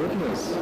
goodness.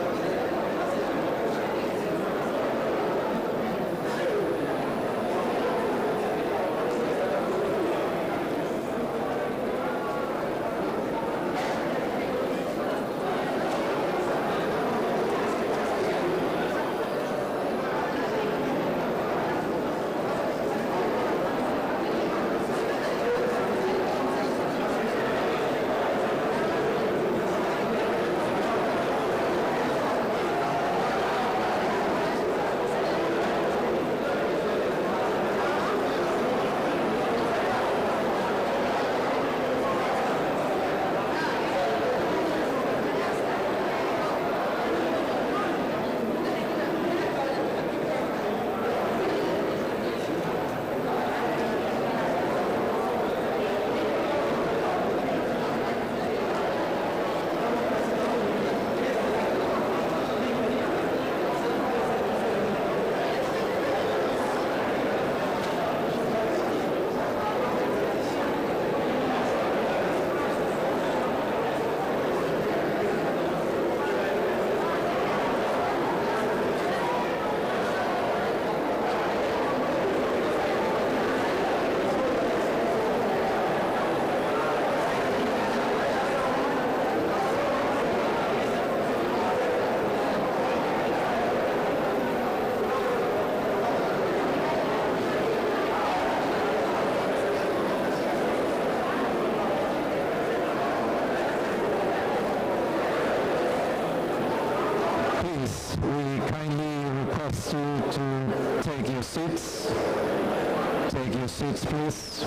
Take your seats, please.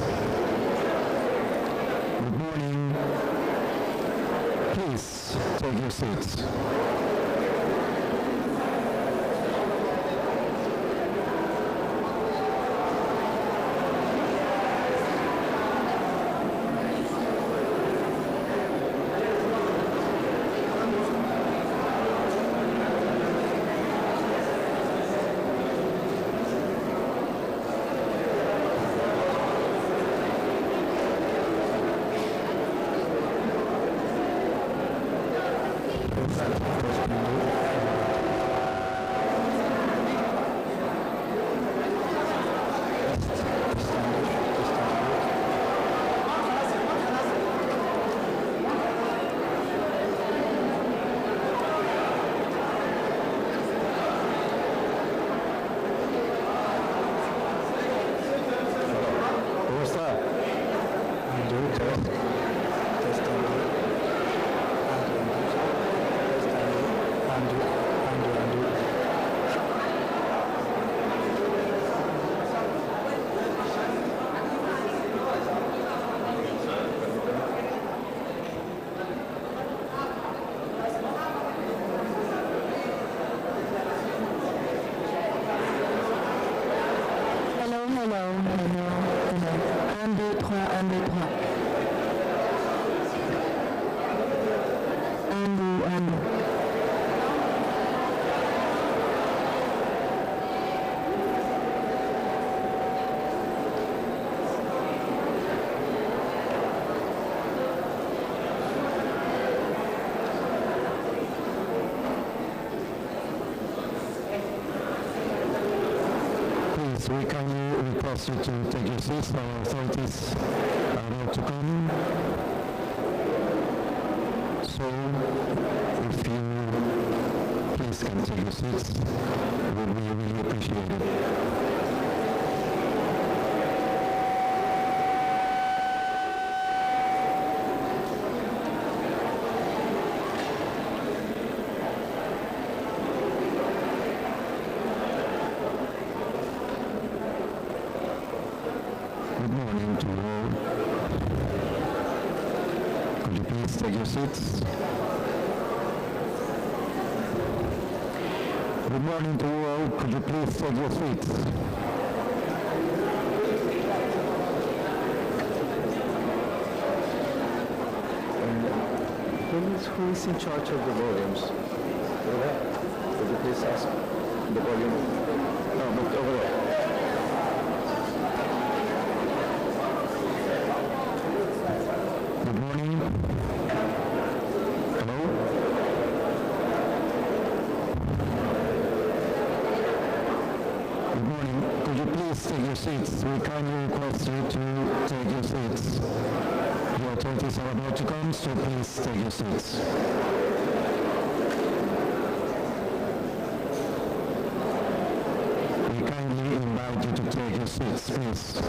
Good morning. Please take your seats. We kindly request you to take your seats. Our authorities are about to come. So, if you please can take your seats, it would be really appreciated. Take your seats. Good morning to you all. Could you please take your seats? Who is in charge of the volumes? Over there. Could you please ask the volume? No, but over there. Good morning. Hello? please take your seats? We kindly request you to take your seats. The authorities are about to come, so please take your seats. We kindly invite you to take your seats, please.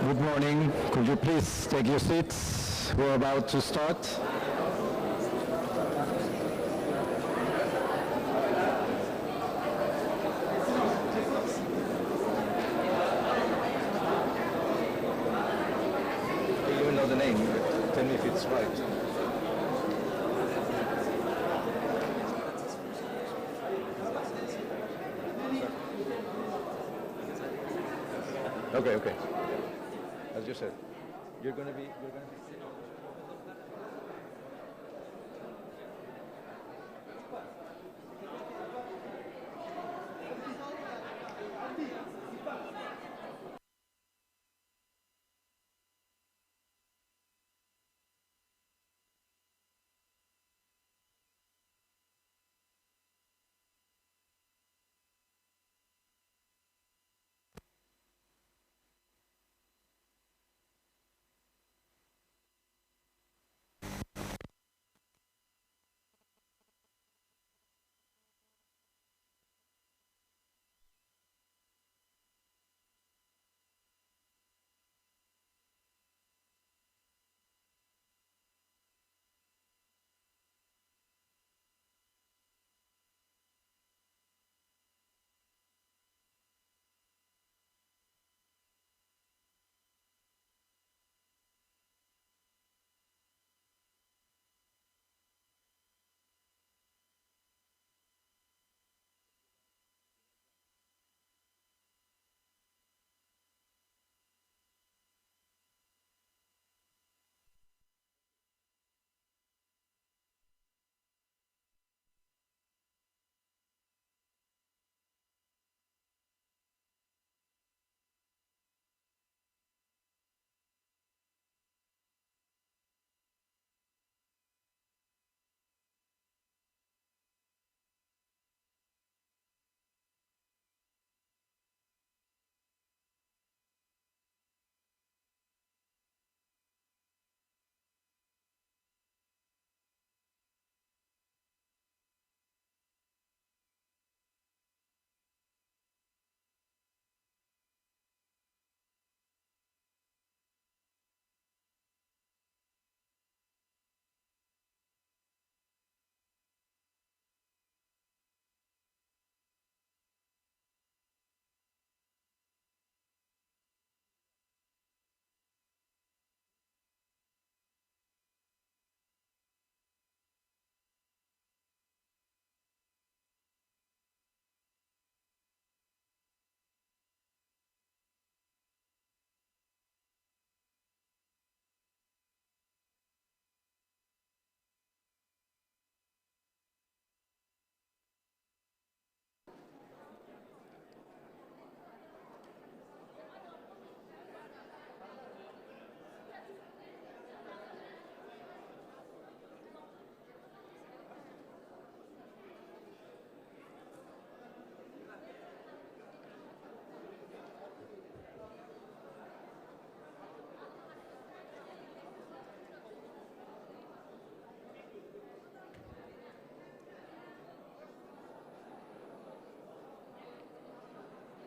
Good morning. Could you please take your seats? We're about to start. You know the name. Tell me if it's right. Okay. As you said, you're going to be.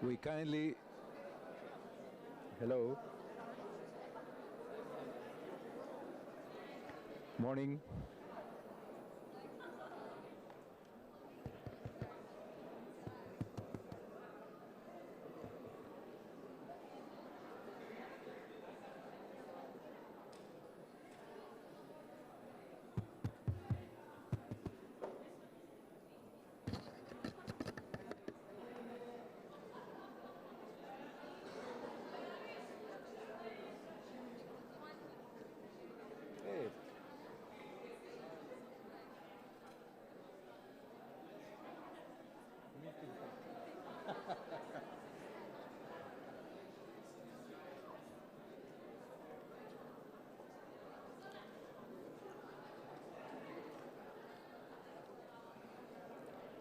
We kindly, hello, morning. Hey.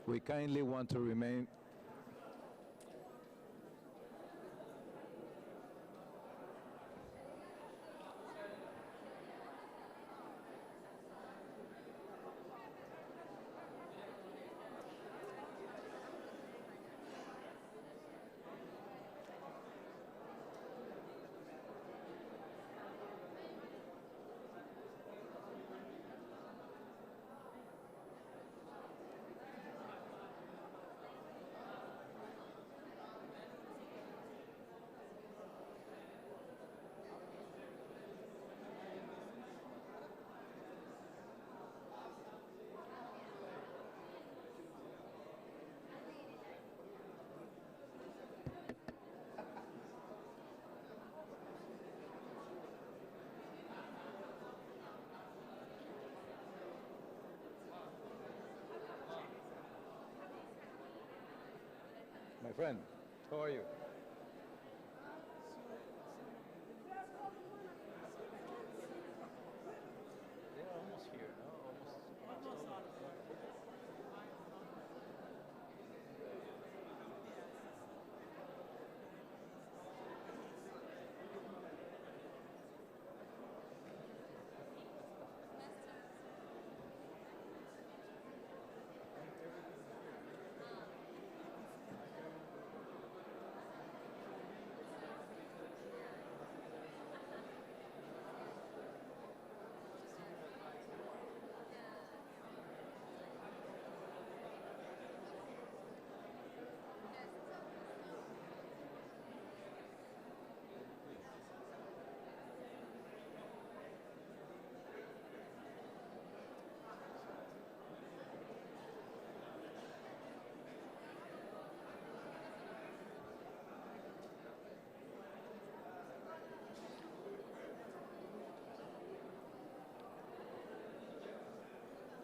We kindly want to remain. My friend, how are you? They're almost here, no? Almost.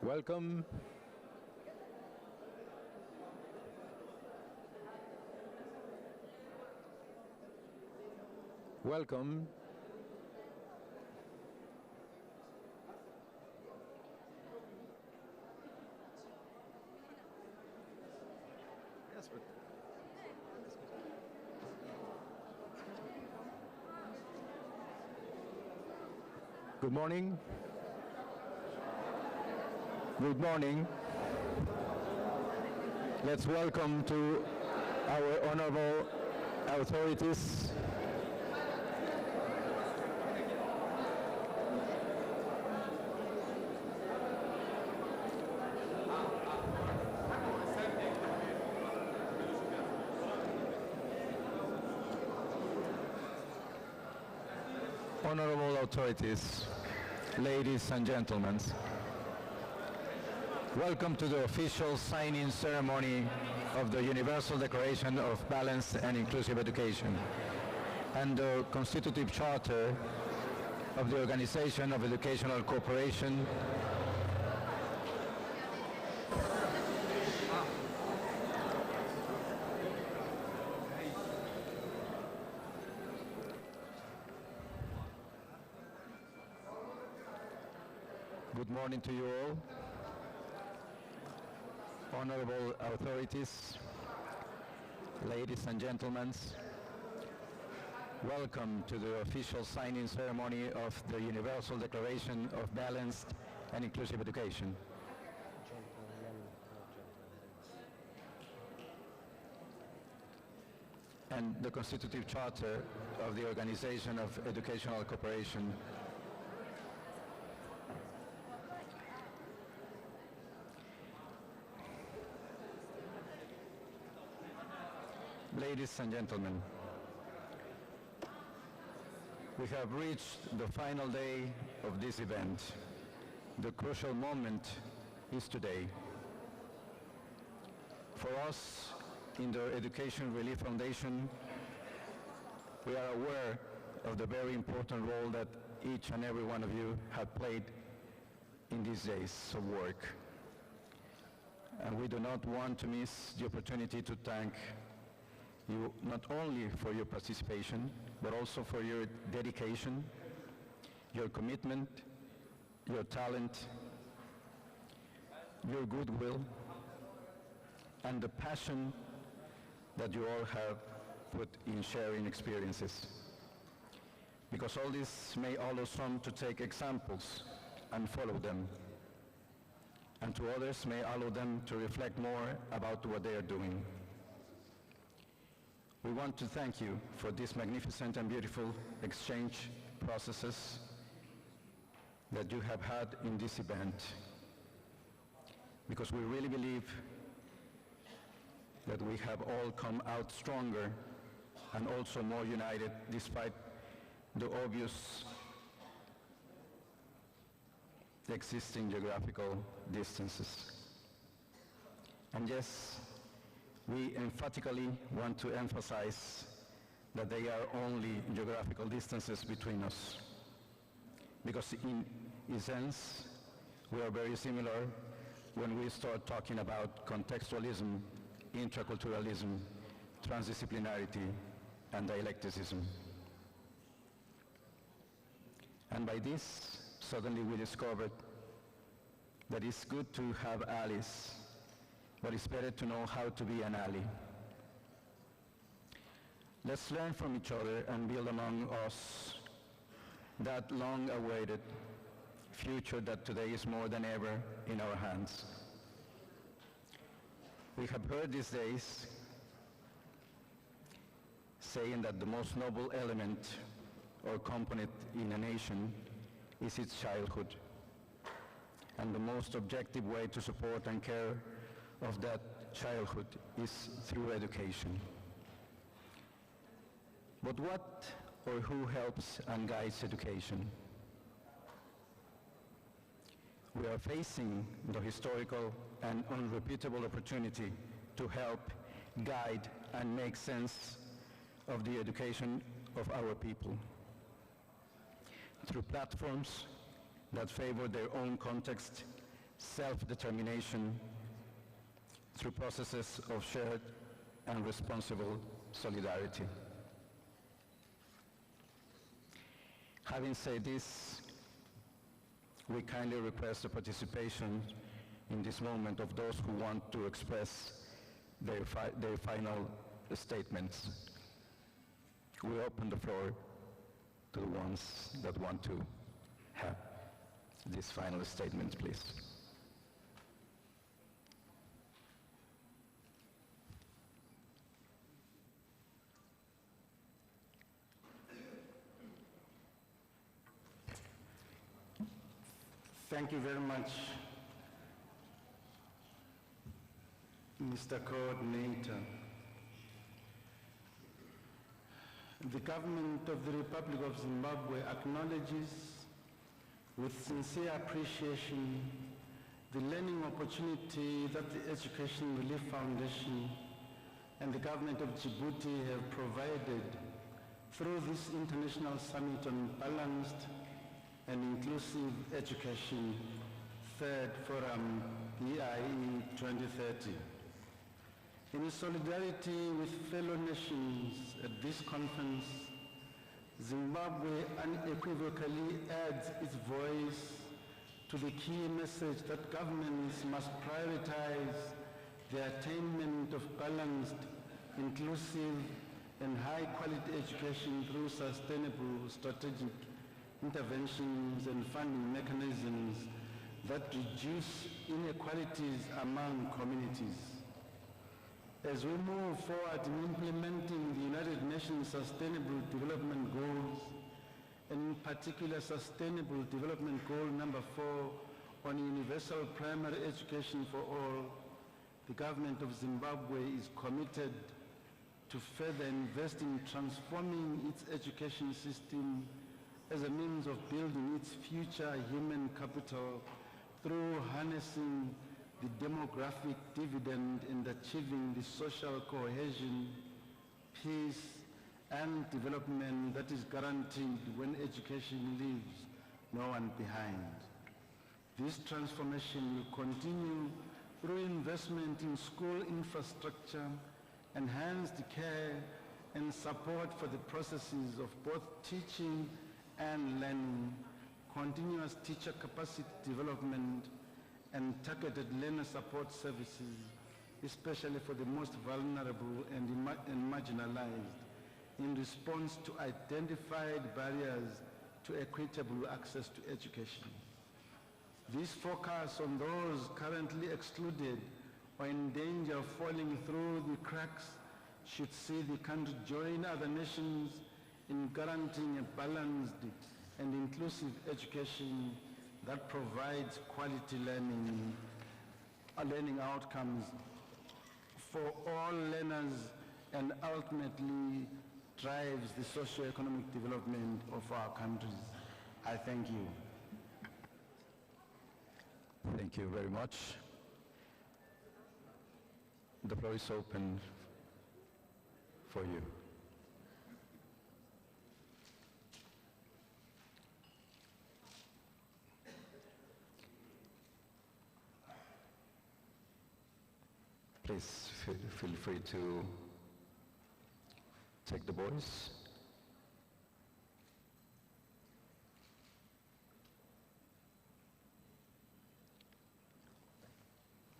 Welcome. Welcome. Yes, but Good morning. Good morning. Let's welcome to our honorable authorities. Honorable authorities, ladies and gentlemen, welcome to the official signing ceremony of the Universal Declaration of Balanced and Inclusive Education and the Constitutive Charter of the Organization of Educational Cooperation Good morning to you all. Honorable authorities, ladies and gentlemen, welcome to the official signing ceremony of the Universal Declaration of Balanced and Inclusive Education. and the Constitutive Charter of the Organization of Educational Cooperation. Ladies and gentlemen, we have reached the final day of this event. The crucial moment is today. For us, in the Education Relief Foundation, we are aware of the very important role that each and every one of you have played in these days of work. And we do not want to miss the opportunity to thank you not only for your participation, but also for your dedication, your commitment, your talent, your goodwill, and the passion that you all have put in sharing experiences. Because all this may allow some to take examples and follow them, and to others may allow them to reflect more about what they are doing. We want to thank you for these magnificent and beautiful exchange processes that you have had in this event, because we really believe that we have all come out stronger and also more united despite the obvious existing geographical distances. And yes, we emphatically want to emphasize that they are only geographical distances between us, because in essence we are very similar when we start talking about contextualism, interculturalism, transdisciplinarity, and dialecticism. And by this, suddenly we discovered that it's good to have allies, but it's better to know how to be an ally. Let's learn from each other and build among us that long-awaited future that today is more than ever in our hands. We have heard these days saying that the most noble element or component in a nation is its childhood, and the most objective way to support and care of that childhood is through education. But what or who helps and guides education? We are facing the historical and unrepeatable opportunity to help, guide, and make sense of the education of our people through platforms that favor their own context, self-determination, through processes of shared and responsible solidarity. Having said this, we kindly request the participation in this moment of those who want to express their final statements. We open the floor to the ones that want to have this final statement, please. Thank you very much, Mr. Coordinator. The government of the Republic of Zimbabwe acknowledges with sincere appreciation the learning opportunity that the Education Relief Foundation and the government of Djibouti have provided through this International Summit on Balanced and Inclusive Education, third ForumBIE 2030. In solidarity with fellow nations at this conference, Zimbabwe unequivocally adds its voice to the key message that governments must prioritize the attainment of balanced, inclusive, and high-quality education through sustainable strategic interventions and funding mechanisms that reduce inequalities among communities. As we move forward in implementing the United Nations Sustainable Development Goals, and in particular Sustainable Development Goal number 4 on universal primary education for all, the government of Zimbabwe is committed to further invest in transforming its education system as a means of building its future human capital through harnessing the demographic dividend and achieving the social cohesion, peace, and development that is guaranteed when education leaves no one behind. This transformation will continue through investment in school infrastructure, enhanced care and support for the processes of both teaching and learning, continuous teacher capacity development, and targeted learner support services, especially for the most vulnerable and marginalized, in response to identified barriers to equitable access to education. This focus on those currently excluded or in danger of falling through the cracks should see the country join other nations in guaranteeing a balanced and inclusive education that provides quality learning outcomes for all learners and ultimately drives the socio-economic development of our countries. I thank you. Thank you very much. The floor is open for you. Please feel free to take the voice.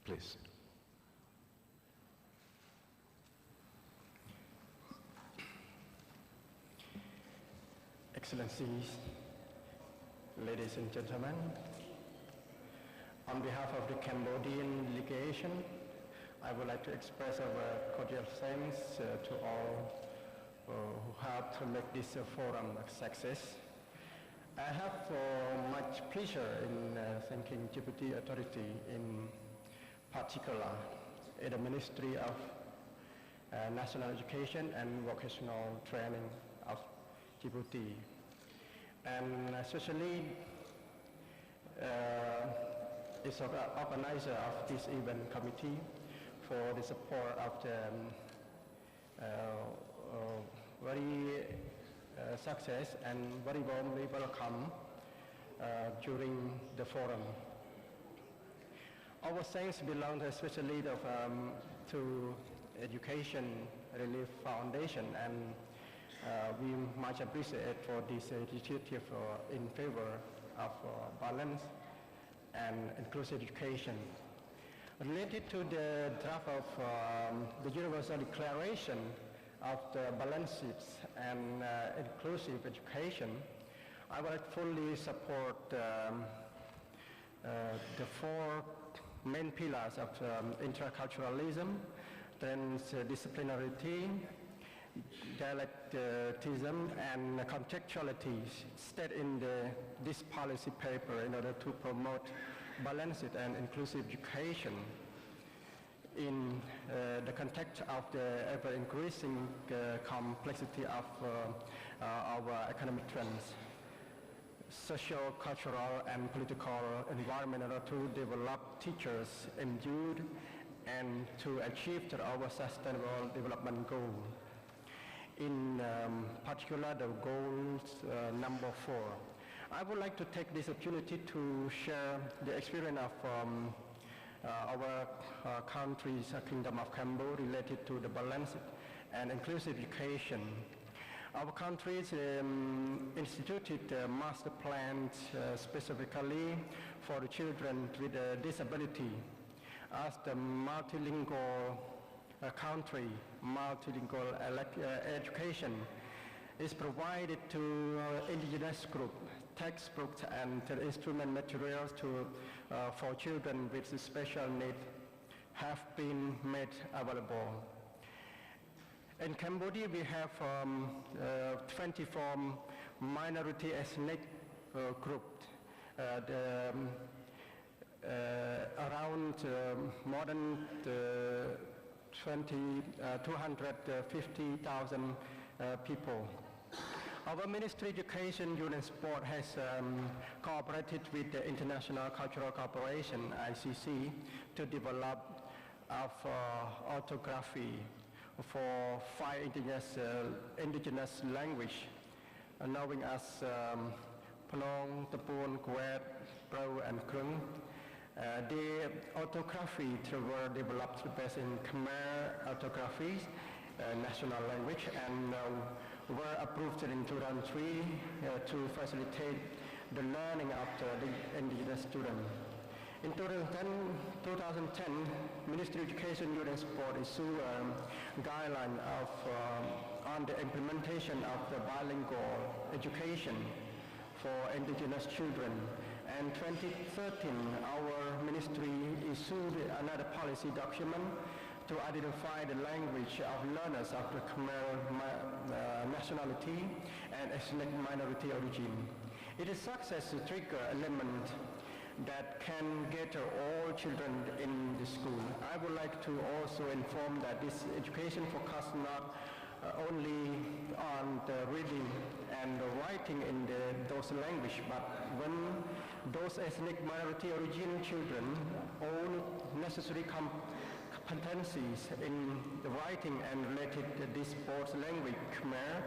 Please. Excellencies, ladies and gentlemen, on behalf of the Cambodian delegation, I would like to express our cordial thanks to all who helped to make this forum a success. I have much pleasure in thanking Djibouti Authority, in particular the Ministry of National Education and Vocational Training of Djibouti, and especially is the organizer of this event committee for the support of the very success and very warmly welcome during the forum. Our thanks belong especially to Education Relief Foundation, and we much appreciate for this initiative in favor of balanced and inclusive education. Related to the draft of the Universal Declaration of the Balanced and Inclusive Education, I would fully support the four main pillars of interculturalism, transdisciplinarity, dialectism, and contextuality stated in this policy paper in order to promote balanced and inclusive education in the context of the ever-increasing complexity of our economic trends, social, cultural, and political environment in order to develop teachers endured and to achieve our sustainable development goal. In particular, the goals number 4. I would like to take this opportunity to share the experience of our country's Kingdom of Cambodia related to the balanced and inclusive education. Our country instituted master plans specifically for the children with a disability. As the multilingual country, multilingual education is provided to indigenous groups. Textbooks and instrument materials for children with special needs have been made available. In Cambodia, we have 24 minority ethnic groups. Around more than 250,000 people. Our Ministry of Education, Youth and Sport has cooperated with the International Cultural Corporation, ICC, to develop orthography for 5 indigenous language, knowing as Plong, Tapun, Kuwait, Pro, and Krung. The orthography were developed based in Khmer orthography, national language, and were approved in 2003 to facilitate the learning of the indigenous students. In 2010, Ministry of Education, Youth and Sport issued a guideline on the implementation of the bilingual education for indigenous children. And 2013, our ministry issued another policy document to identify the language of learners of the Khmer nationality and ethnic minority origin. It is such as a trigger element that can gather all children in the school. I would like to also inform that this education focuses not only on the reading and the writing in those language, but when those ethnic minority origin children all necessary competencies in the writing and related to this both language, Khmer,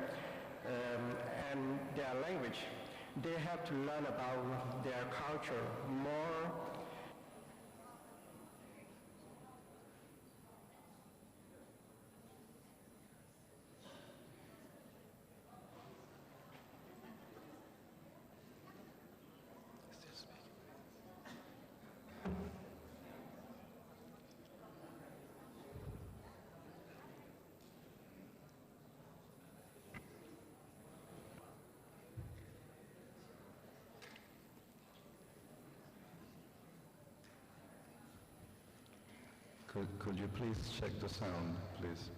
and their language, they have to learn about their culture more. Could you please check the sound, please?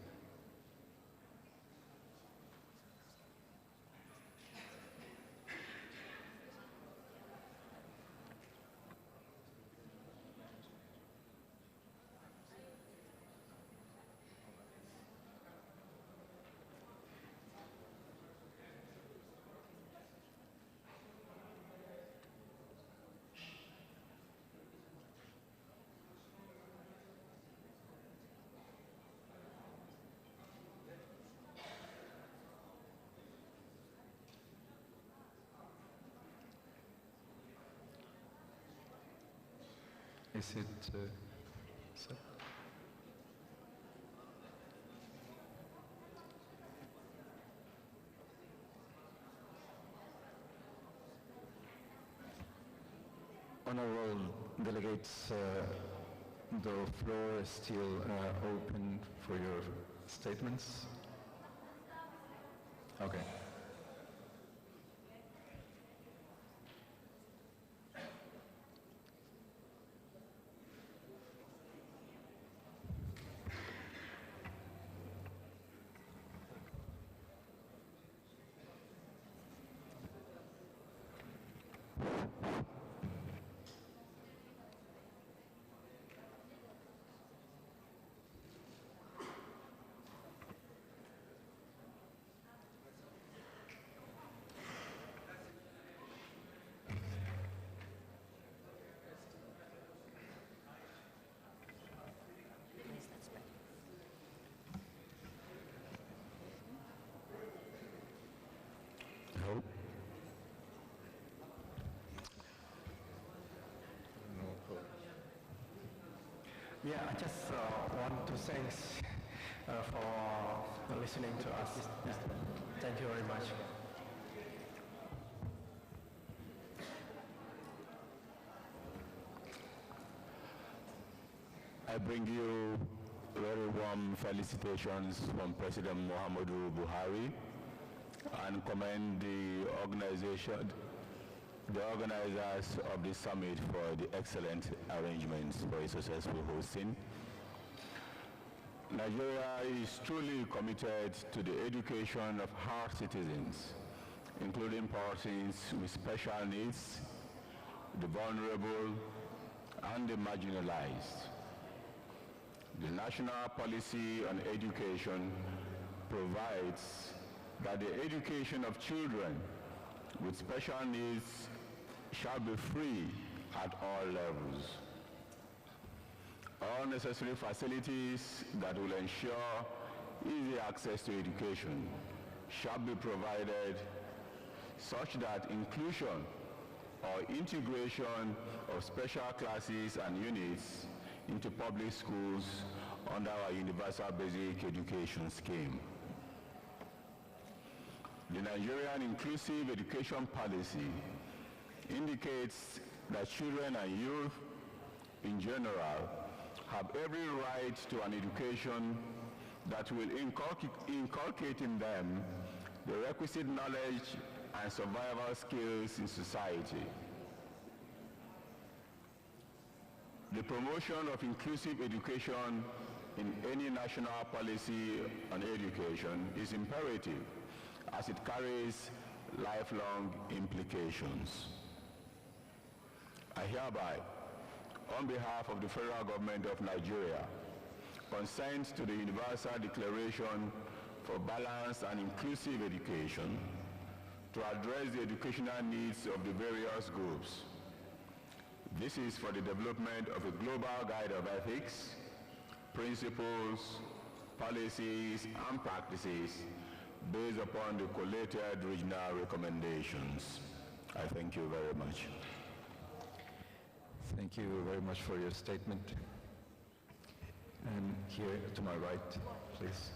Is it set? Honorable delegates, the floor is still open for your statements. Okay. Yeah, I just want to thank for listening to us. Yeah. Thank you very much. I bring you very warm felicitations from President Muhammadu Buhari and commend the organizers of this summit for the excellent arrangements for a successful hosting. Nigeria is truly committed to the education of our citizens, including persons with special needs, the vulnerable, and the marginalized. The national policy on education provides that the education of children with special needs shall be free at all levels. All necessary facilities that will ensure easy access to education shall be provided such that inclusion or integration of special classes and units into public schools under our Universal Basic Education Scheme. The Nigerian Inclusive Education Policy indicates that children and youth in general have every right to an education that will inculcate in them the requisite knowledge and survival skills in society. The promotion of inclusive education in any national policy on education is imperative as it carries lifelong implications. I hereby, on behalf of the federal government of Nigeria, consent to the Universal Declaration for Balanced and Inclusive Education to address the educational needs of the various groups. This is for the development of a global guide of ethics, principles, policies, and practices based upon the collated regional recommendations. I thank you very much. Thank you very much for your statement. And here to my right, please.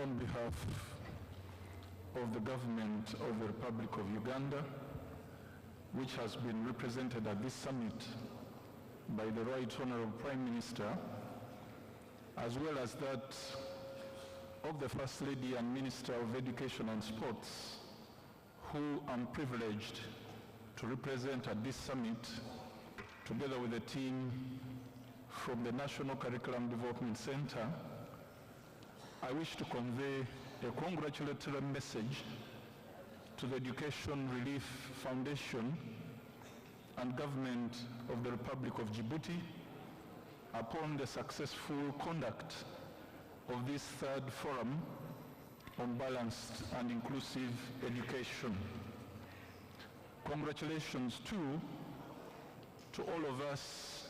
On behalf of the government of the Republic of Uganda, which has been represented at this summit by the Right Honorable Prime Minister, as well as that of the First Lady and Minister of Education and Sports, who I'm privileged to represent at this summit, together with a team from the National Curriculum Development Center, I wish to convey a congratulatory message to the Education Relief Foundation and Government of the Republic of Djibouti upon the successful conduct of this third forum on balanced and inclusive education. Congratulations too to all of us.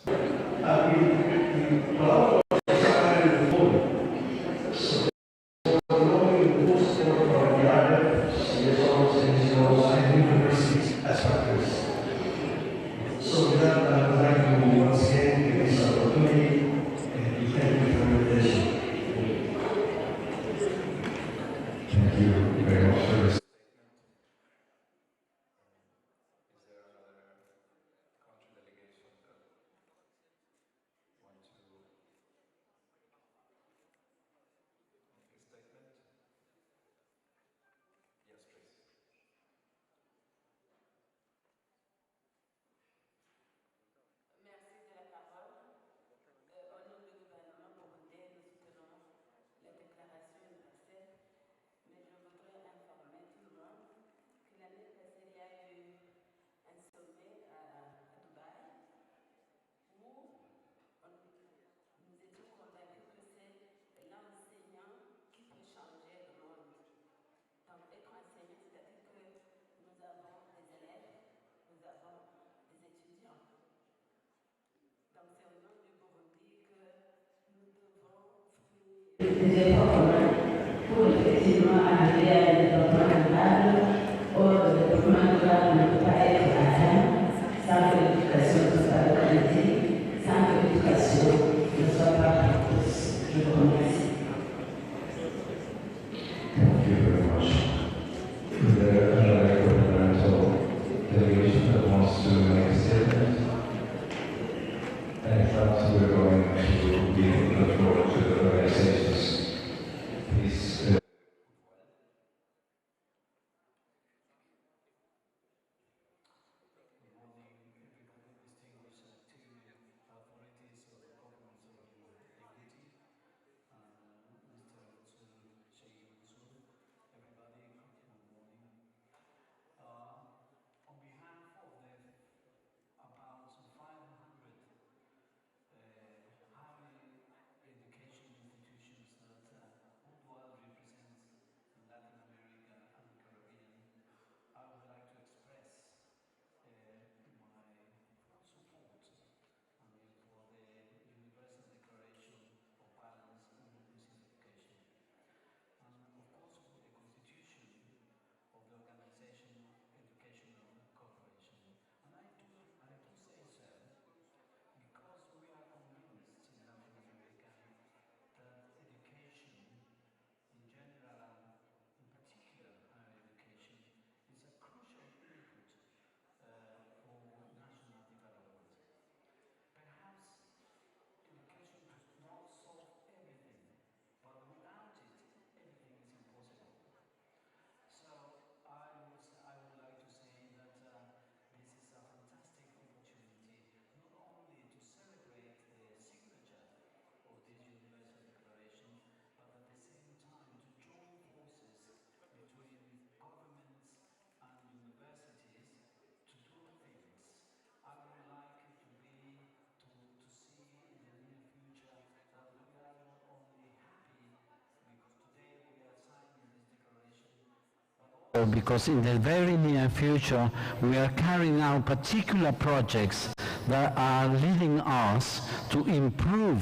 because in the very near future we are carrying out particular projects that are leading us to improve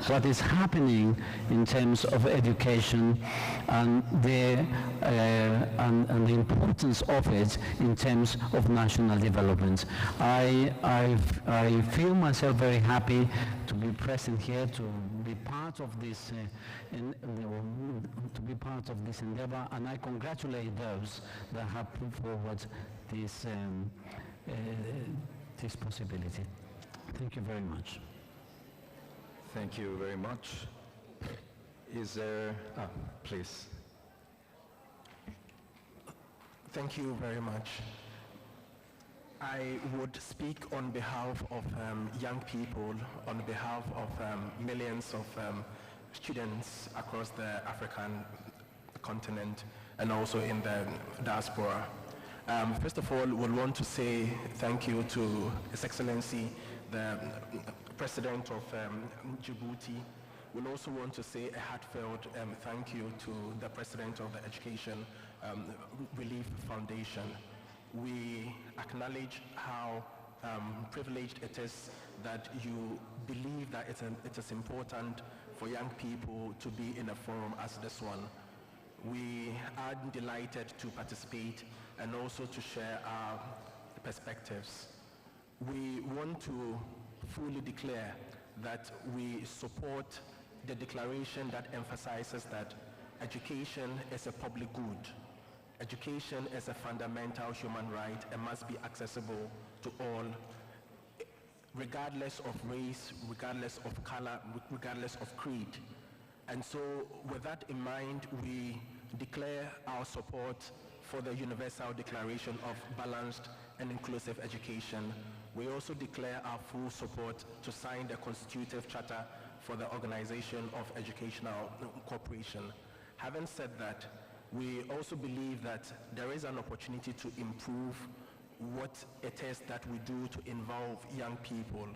what is happening in terms of education and the importance of it in terms of national development. I feel myself very happy to be present here, to be part of this endeavor, and I congratulate those that have put forward this possibility. Thank you very much. Thank you very much. Is there, please. Thank you very much. I would speak on behalf of young people, on behalf of millions of students across the African continent and also in the diaspora. First of all, we want to say thank you to His Excellency, the President of Djibouti. We'll also want to say a heartfelt thank you to the President of the Education Relief Foundation. We acknowledge how privileged it is that you believe that it is important for young people to be in a forum as this one. We are delighted to participate and also to share our perspectives. We want to fully declare that we support the declaration that emphasizes that education is a public good. Education is a fundamental human right and must be accessible to all, regardless of race, regardless of color, regardless of creed. And so with that in mind, we declare our support for the Universal Declaration of Balanced and Inclusive Education. We also declare our full support to sign the Constitutive Charter for the Organization of Educational Cooperation. Having said that, we also believe that there is an opportunity to improve what it is that we do to involve young people.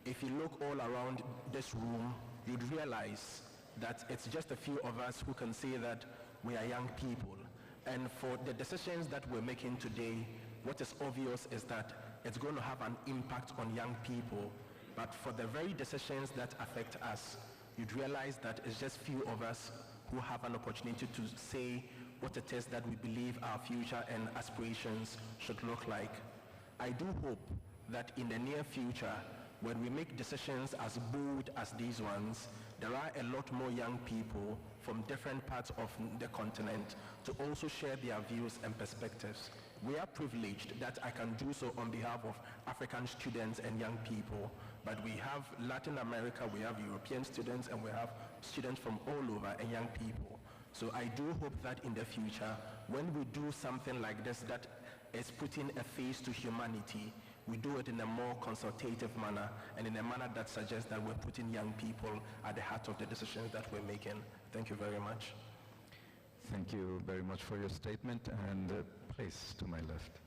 If you look all around this room, you'd realize that it's just a few of us who can say that we are young people. And for the decisions that we're making today, what is obvious is that it's going to have an impact on young people. But for the very decisions that affect us, you'd realize that it's just few of us who have an opportunity to say what it is that we believe our future and aspirations should look like. I do hope that in the near future, when we make decisions as bold as these ones, there are a lot more young people from different parts of the continent to also share their views and perspectives. We are privileged that I can do so on behalf of African students and young people, but we have Latin America, we have European students, and we have students from all over and young people. So I do hope that in the future, when we do something like this that is putting a face to humanity, we do it in a more consultative manner and in a manner that suggests that we're putting young people at the heart of the decisions that we're making. Thank you very much. Thank you very much for your statement, and please, to my left.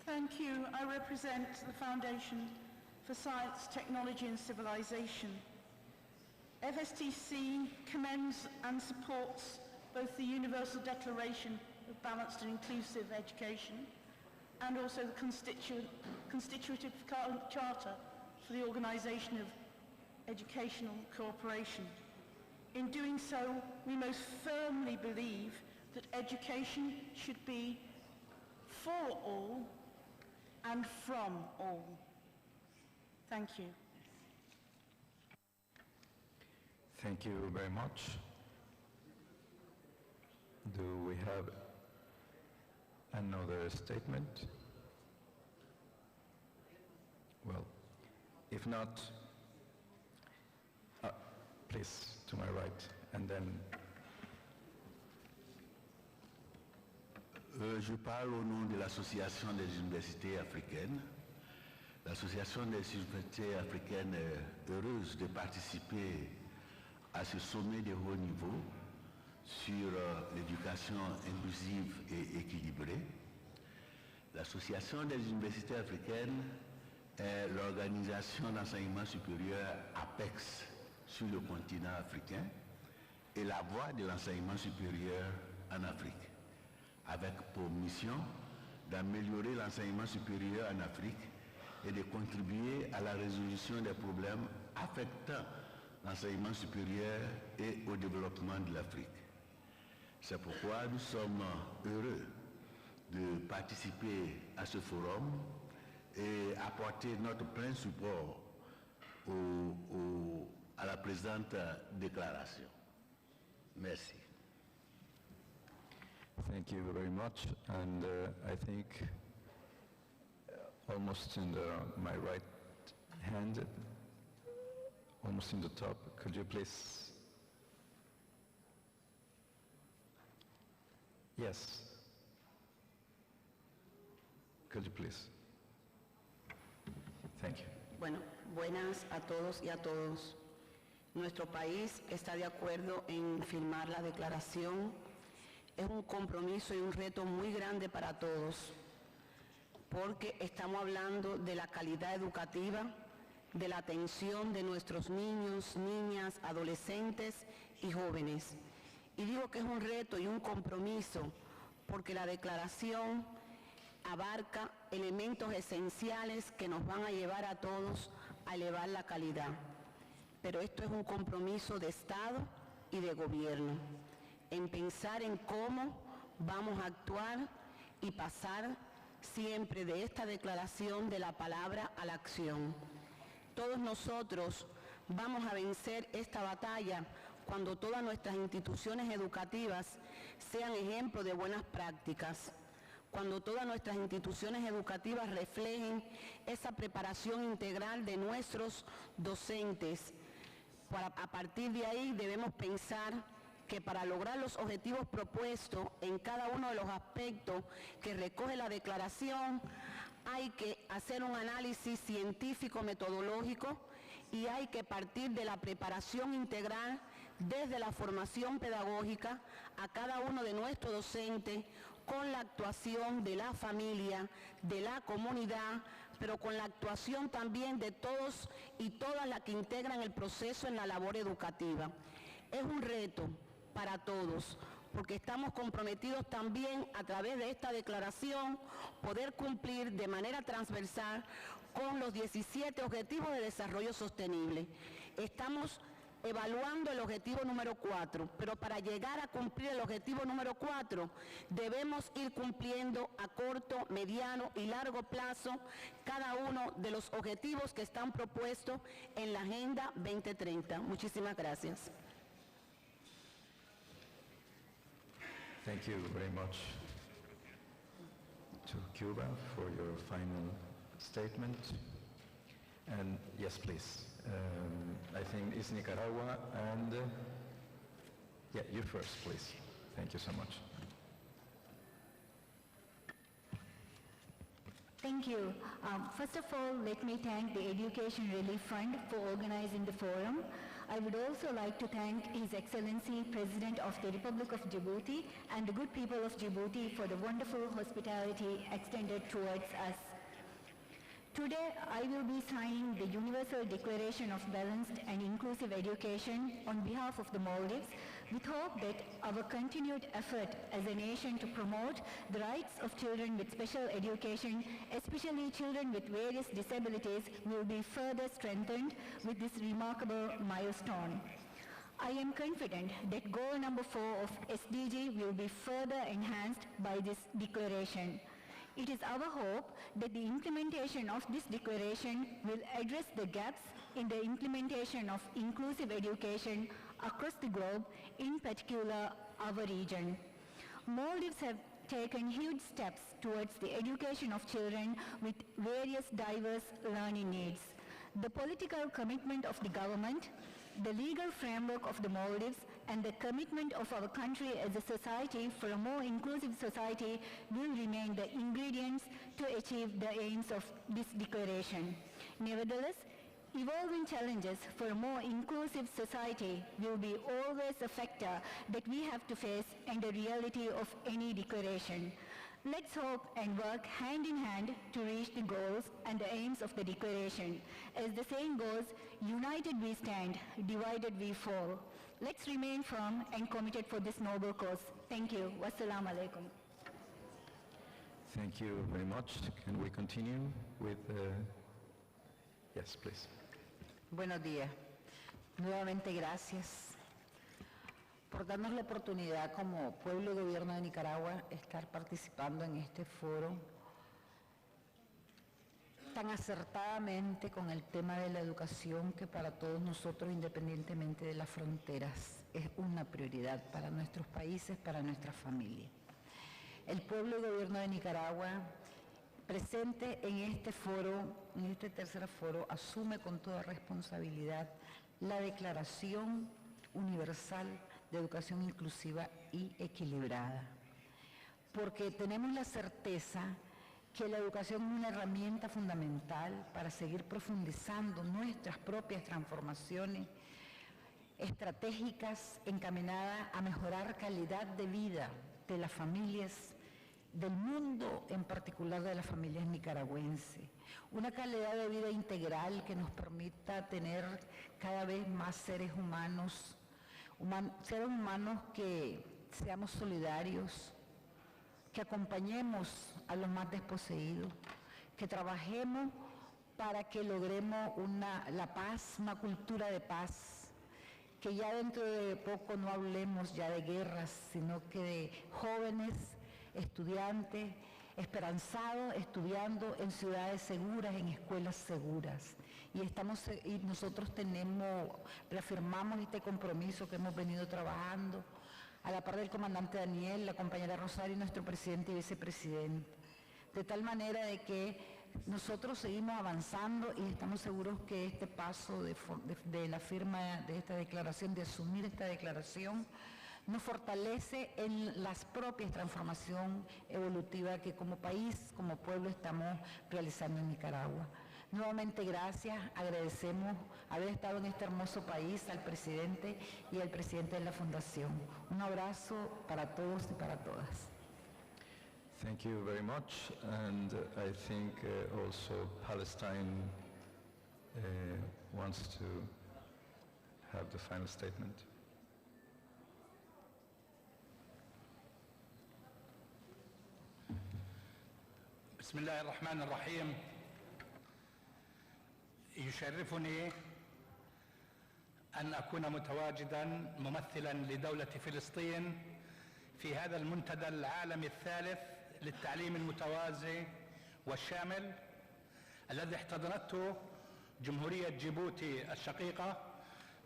Thank you. I represent the Foundation for Science, Technology and Civilization. FSTC commends and supports both the Universal Declaration of Balanced and Inclusive Education and also the Constitutive Charter for the Organization of Educational Cooperation. In doing so, we most firmly believe that education should be for all and from all. Thank you. Thank you very much. Do we have another statement? Well, if not, please, to my right, and then... Je parle au nom de l'Association des universités africaines. L'Association des universités africaines est heureuse de participer à ce sommet de haut niveau sur l'éducation inclusive et équilibrée. L'Association des universités africaines est l'organisation d'enseignement supérieur APEX sur le continent africain et la voie de l'enseignement supérieur en Afrique, avec pour mission d'améliorer l'enseignement supérieur en Afrique et de contribuer à la résolution des problèmes affectant l'enseignement supérieur et au développement de l'Afrique. C'est pourquoi nous sommes heureux de participer à ce forum et apporter notre plein support à la présente déclaration. Merci. Thank you very much. And I think almost in my right hand, almost in the top, could you please? Yes. Could you please? Thank you. Bueno, buenas a todos y a todos. Nuestro país está de acuerdo en firmar la declaración. Es un compromiso y un reto muy grande para todos, porque estamos hablando de la calidad educativa, de la atención de nuestros niños, niñas, adolescentes y jóvenes. Y digo que es un reto y un compromiso porque la declaración abarca elementos esenciales que nos van a llevar a todos a elevar la calidad. Pero esto es un compromiso de Estado y de gobierno, en pensar en cómo vamos a actuar y pasar siempre de esta declaración de la palabra a la acción. Todos nosotros vamos a vencer esta batalla cuando todas nuestras instituciones educativas sean ejemplo de buenas prácticas, cuando todas nuestras instituciones educativas reflejen esa preparación integral de nuestros docentes. A partir de ahí debemos pensar que para lograr los objetivos propuestos en cada uno de los aspectos que recoge la declaración, hay que hacer un análisis científico metodológico y hay que partir de la preparación integral desde la formación pedagógica a cada uno de nuestros docentes, con la actuación de la familia, de la comunidad, pero con la actuación también de todos y todas las que integran el proceso en la labor educativa. Es un reto para todos, porque estamos comprometidos también a través de esta declaración poder cumplir de manera transversal con los 17 Objetivos de Desarrollo Sostenible. Estamos evaluando el objetivo número 4, pero para llegar a cumplir el objetivo número 4 debemos ir cumpliendo a corto, mediano y largo plazo cada uno de los objetivos que están propuestos en la Agenda 2030. Muchísimas gracias. Thank you very much to Cuba for your final statement. And yes, please. I think it's Nicaragua, and yeah, you first, please. Thank you so much. Thank you. First of all, let me thank the Education Relief Fund for organizing the forum. I would also like to thank His Excellency, President of the Republic of Djibouti, and the good people of Djibouti for the wonderful hospitality extended towards us. Today, I will be signing the Universal Declaration of Balanced and Inclusive Education on behalf of the Maldives, with hope that our continued effort as a nation to promote the rights of children with special education, especially children with various disabilities, will be further strengthened with this remarkable milestone. I am confident that goal number 4 of SDG will be further enhanced by this declaration. It is our hope that the implementation of this declaration will address the gaps in the implementation of inclusive education across the globe, in particular our region. Maldives have taken huge steps towards the education of children with various diverse learning needs. The political commitment of the government, the legal framework of the Maldives, and the commitment of our country as a society for a more inclusive society will remain the ingredients to achieve the aims of this declaration. Nevertheless, evolving challenges for a more inclusive society will be always a factor that we have to face and the reality of any declaration. Let's hope and work hand in hand to reach the goals and the aims of the declaration. As the saying goes, united we stand, divided we fall. let's remain firm and committed for this noble cause. Thank you. Wassalamu alaikum. Thank you very much. Can we continue with... Yes, please. Buenos días. Nuevamente gracias por darnos la oportunidad como pueblo y gobierno de Nicaragua estar participando en este foro tan acertadamente con el tema de la educación que para todos nosotros, independientemente de las fronteras, es una prioridad para nuestros países, para nuestras familias. El pueblo y gobierno de Nicaragua presente en este foro, en este tercer foro, asume con toda responsabilidad la Declaración Universal de Educación Inclusiva y Equilibrada, porque tenemos la certeza que la educación es una herramienta fundamental para seguir profundizando nuestras propias transformaciones estratégicas encaminadas a mejorar calidad de vida de las familias del mundo, en particular de las familias nicaragüenses. Una calidad de vida integral que nos permita tener cada vez más seres humanos, que seamos solidarios, que acompañemos a los más desposeídos, que trabajemos para que logremos la paz, una cultura de paz, que ya dentro de poco no hablemos ya de guerras, sino que de jóvenes estudiantes esperanzados estudiando en ciudades seguras, en escuelas seguras. Y nosotros reafirmamos este compromiso que hemos venido trabajando a la par del comandante Daniel, la compañera Rosario y nuestro presidente y vicepresidente. De tal manera de que nosotros seguimos avanzando y estamos seguros que este paso de la firma de esta declaración, de asumir esta declaración, nos fortalece en las propias transformación evolutiva que como país, como pueblo estamos realizando en Nicaragua. Nuevamente gracias, agradecemos haber estado en este hermoso país al presidente y al presidente de la Fundación. Un abrazo para todos y para todas. Thank you very much, and I think also Palestine wants to have the final statement. بسم الله الرحمن الرحيم. يشرفني أن أكون متواجدا ممثلا لدولة فلسطين في هذا المنتدى العالمي الثالث للتعليم المتوازي والشامل الذي احتضنته جمهورية جيبوتي الشقيقة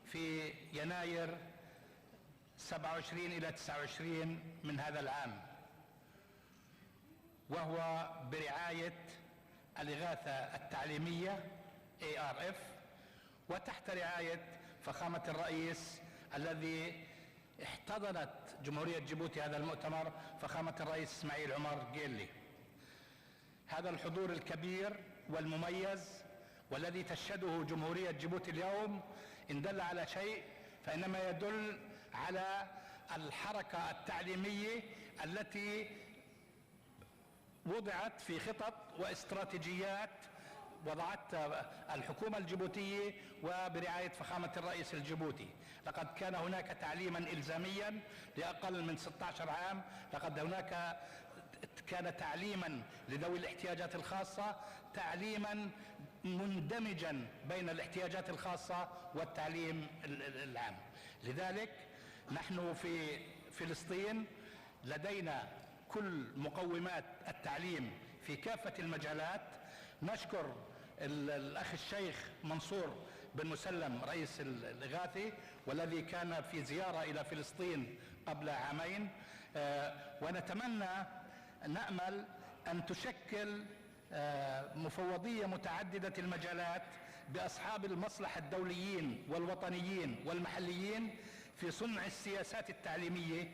في يناير 27 إلى 29 من هذا العام، وهو برعاية الإغاثة التعليمية ARF وتحت رعاية فخامة الرئيس الذي احتضنت جمهورية جيبوتي هذا المؤتمر، فخامة الرئيس إسماعيل عمر جيلي. هذا الحضور الكبير والمميز والذي تشهده جمهورية جيبوتي اليوم إن دل على شيء فإنما يدل على الحركة التعليمية التي وضعت في خطط واستراتيجيات وضعتها الحكومة الجيبوتية وبرعاية فخامة الرئيس الجيبوتي. لقد كان هناك تعليما إلزاميا لأقل من 16 عام، لقد هناك كان تعليما لذوي الاحتياجات الخاصة، تعليما مندمجا بين الاحتياجات الخاصة والتعليم العام. لذلك نحن في فلسطين لدينا كل مقومات التعليم في كافة المجالات. نشكر الأخ الشيخ منصور بن مسلم رئيس الإغاثي والذي كان في زيارة إلى فلسطين قبل عامين، ونتمنى نأمل أن تشكل مفوضية متعددة المجالات بأصحاب المصلحة الدوليين والوطنيين والمحليين في صنع السياسات التعليمية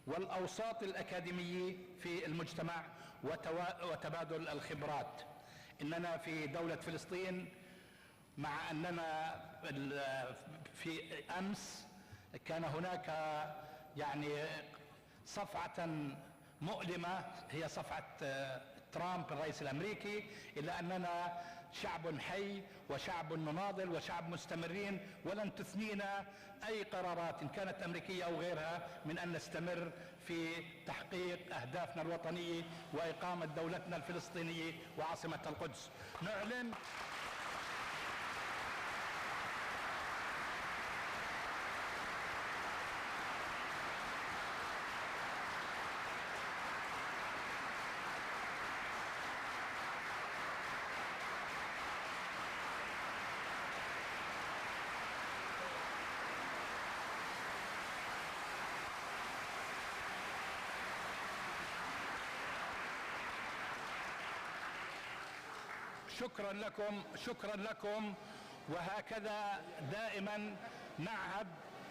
والأوساط الأكاديمية في المجتمع وتبادل الخبرات. إننا في دولة فلسطين مع أننا في أمس كان هناك يعني صفعة مؤلمة هي صفعة ترامب الرئيس الأمريكي، إلا أننا شعب حي وشعب مناضل وشعب مستمرين، ولن تثنينا أي قرارات إن كانت أمريكية أو غيرها من أن نستمر في تحقيق أهدافنا الوطنية وإقامة دولتنا الفلسطينية وعاصمة القدس. نعلن شكرا لكم، وهكذا دائما نعهد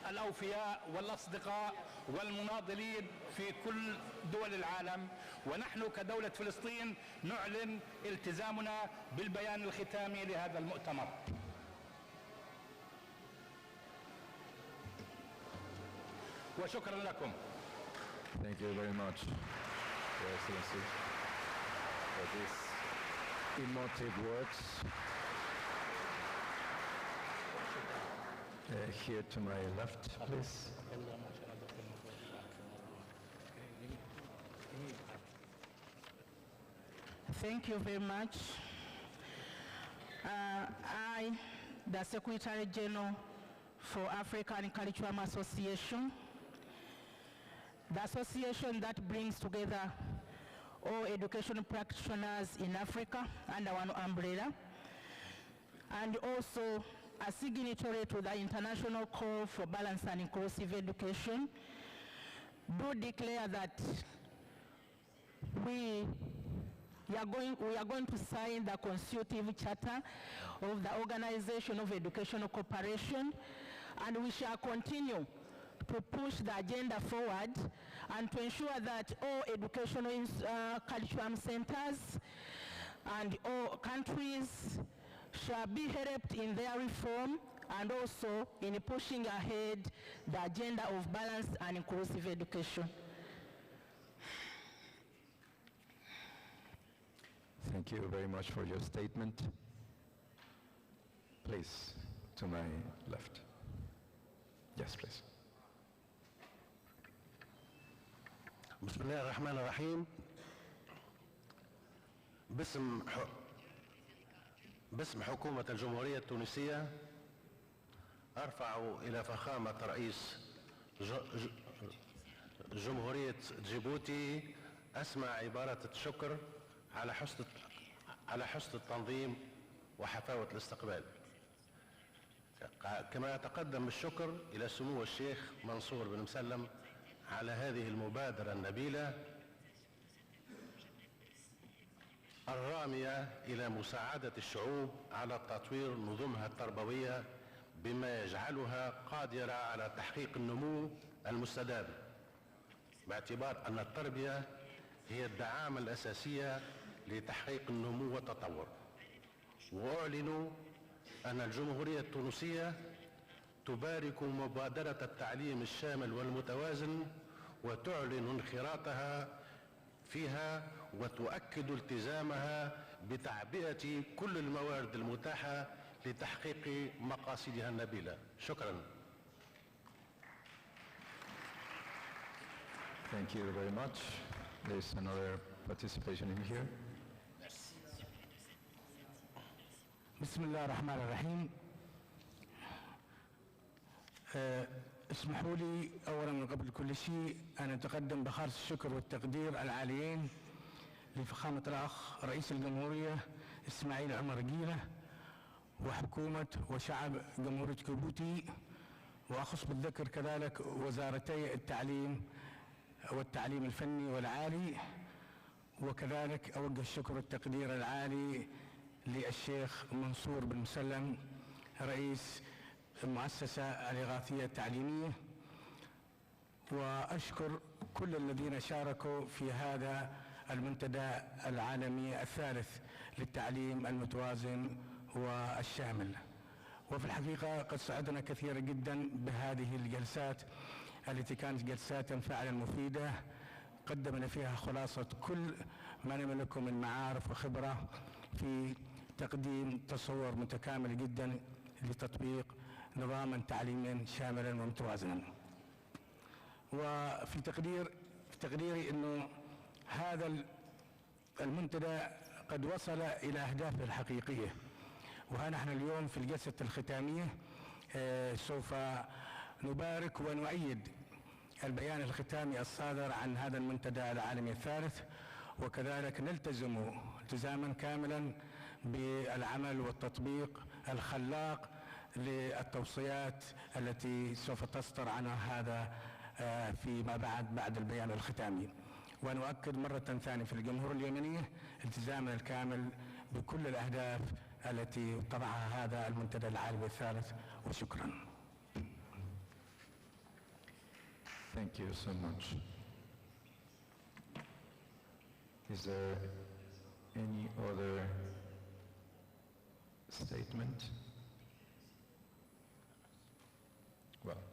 الأوفياء والأصدقاء والمناضلين في كل دول العالم، ونحن كدولة فلسطين نعلن التزامنا بالبيان الختامي لهذا المؤتمر. وشكرا لكم. Thank you very much, Your Excellency, for these emotive words. Here to my left, please. Thank you very much. I, the Secretary General for African Curriculum Association, the association that brings together all education practitioners in Africa under one umbrella, and also a signatory to the International Call for Balanced and Inclusive Education, do declare that we are going to sign the Constitutive Charter of the Organization of Educational Cooperation, and we shall continue to push the agenda forward and to ensure that all educational curriculum centers and all countries shall be helped in their reform and also in pushing ahead the agenda of balanced and inclusive education. Thank you very much for your statement. Please, to my left. Yes, please. بسم الله الرحمن الرحيم. باسم حكومة الجمهورية التونسية أرفع إلى فخامة رئيس جمهورية جيبوتي أسمع عبارة الشكر على حسن التنظيم وحفاوة الاستقبال. كما أتقدم بالشكر إلى سمو الشيخ منصور بن مسلم على هذه المبادرة النبيلة الرامية إلى مساعدة الشعوب على تطوير نظمها التربوية بما يجعلها قادرة على تحقيق النمو المستدام، باعتبار أن التربية هي الدعامة الأساسية لتحقيق النمو والتطور. وأعلن أن الجمهورية التونسية تبارك مبادرة التعليم الشامل والمتوازن وتعلن انخراطها فيها وتؤكد التزامها بتعبئة كل الموارد المتاحة لتحقيق مقاصدها النبيلة. شكرا. Thank you very much. There's another participation in here. بسم الله الرحمن الرحيم. اسمحوا لي اولا من قبل كل شيء ان اتقدم بخالص الشكر والتقدير العاليين لفخامة الاخ رئيس الجمهورية اسماعيل عمر جيلة وحكومة وشعب جمهورية جيبوتي، واخص بالذكر كذلك وزارتي التعليم والتعليم الفني والعالي، وكذلك اوجه الشكر والتقدير العالي للشيخ منصور بن مسلم رئيس المؤسسة الإغاثية التعليمية، وأشكر كل الذين شاركوا في هذا المنتدى العالمي الثالث للتعليم المتوازن والشامل. وفي الحقيقة قد سعدنا كثيرا جدا بهذه الجلسات التي كانت جلسات فعلا مفيدة، قدمنا فيها خلاصة كل ما نملكه من معارف وخبرة في تقديم تصور متكامل جدا لتطبيق نظاما تعليميا شاملا ومتوازنا. وفي تقديري انه هذا المنتدى قد وصل الى اهدافه الحقيقيه، ونحن اليوم في الجلسه الختاميه سوف نبارك ونؤيد البيان الختامي الصادر عن هذا المنتدى العالمي الثالث، وكذلك نلتزم التزاما كاملا بالعمل والتطبيق الخلاق للتوصيات التي سوف تصدر عنها هذا فيما بعد البيان الختامي. ونؤكد مرة ثانية في الجمهورية اليمنية التزامنا الكامل بكل الأهداف التي طرحها هذا المنتدى العالمي الثالث، وشكرا. Thank you so much. Is there any other statement? Well,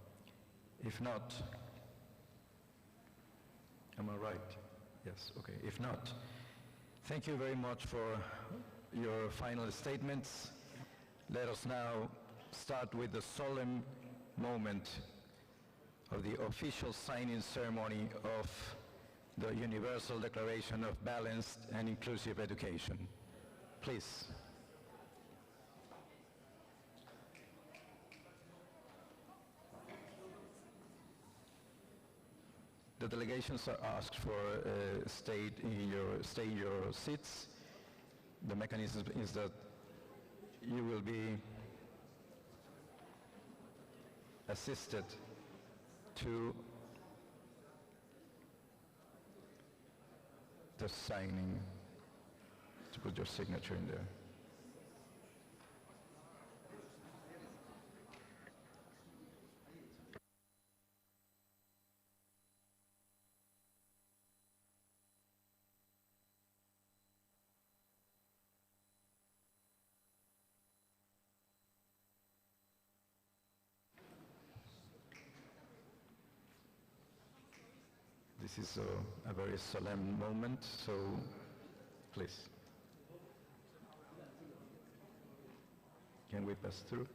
if not, am I right? Yes, okay. If not, thank you very much for your final statements. Let us now start with the solemn moment of the official signing ceremony of the Universal Declaration of Balanced and Inclusive Education. Please. The delegations are asked for stay in your seats. The mechanism is that you will be assisted to the signing, to put your signature in there. This is a very solemn moment, so please. Can we pass through?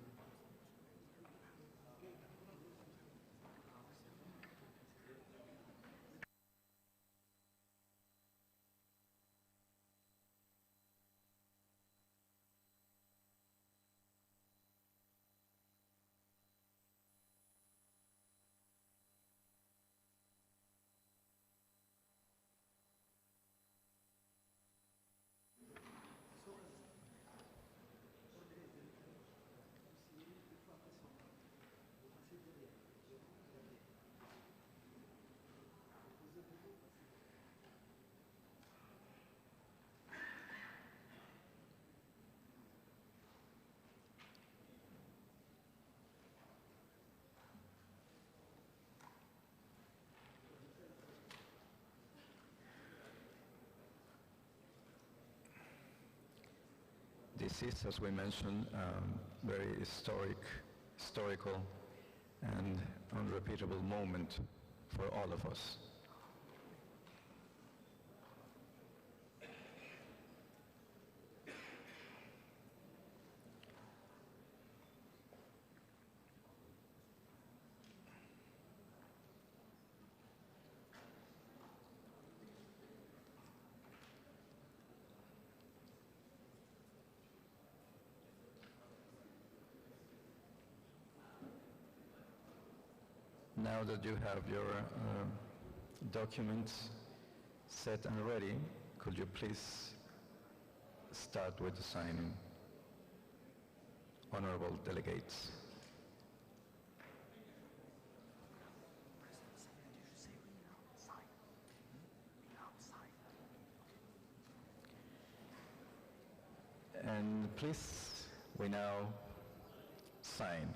This is, as we mentioned, very historical and unrepeatable moment for all of us. Now that you have your documents set and ready, could you please start with the signing? Honorable delegates. And please, we now sign.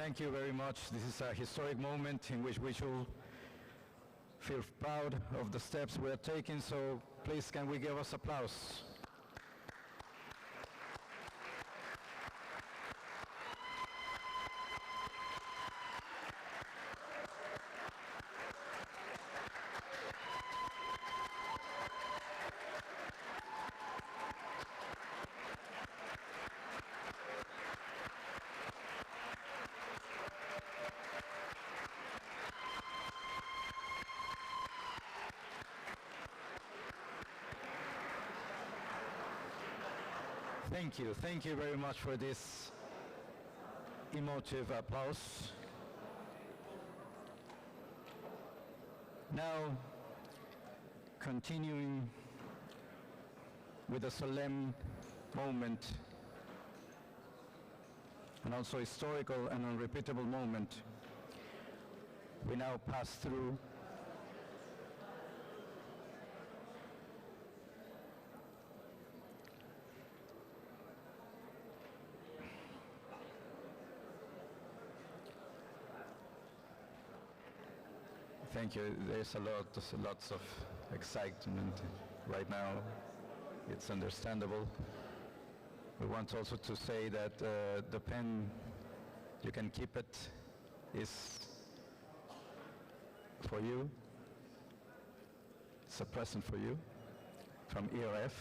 Thank you very much. This is a historic moment in which we should feel proud of the steps we are taking, so please can we give us applause? Thank you very much for this emotive applause. Now, continuing with a solemn moment, and also historical and unrepeatable moment, we now pass through Thank you. There's lots of excitement right now. It's understandable. We want also to say that the pen, you can keep it, is for you. It's a present for you from ERF.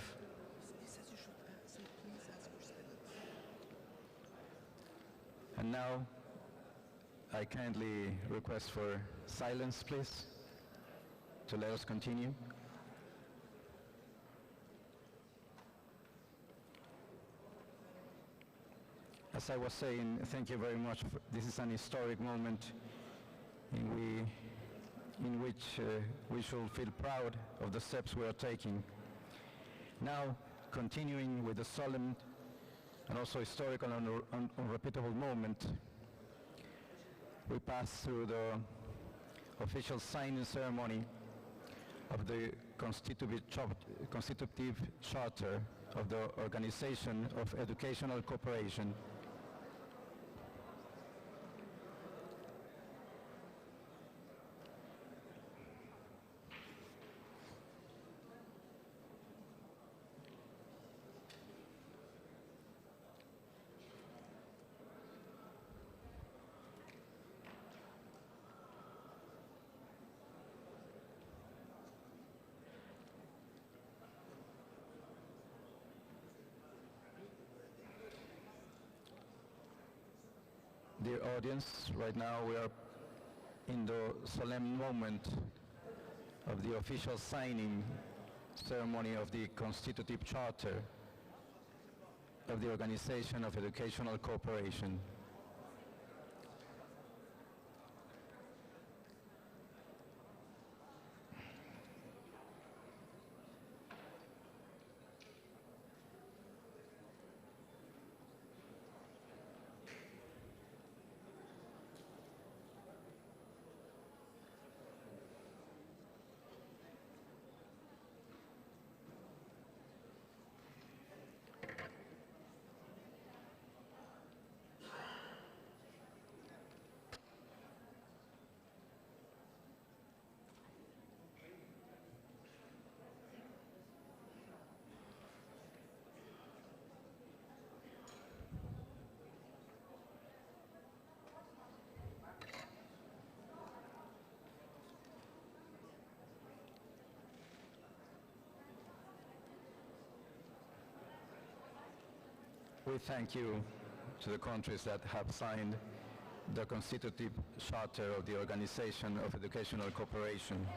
And now, I kindly request for silence, please, to let us continue. As I was saying, thank you very much. This is an historic moment in which we should feel proud of the steps we are taking. Now, continuing with the solemn and also historical and unrepeatable moment, we pass through the official signing ceremony of the Constitutive Charter of the Organization of Educational Cooperation. Dear audience, right now we are in the solemn moment of the official signing ceremony of the Constitutive Charter of the Organization of Educational Cooperation. We thank you to the countries that have signed the Constitutive Charter of the Organization of Educational Cooperation.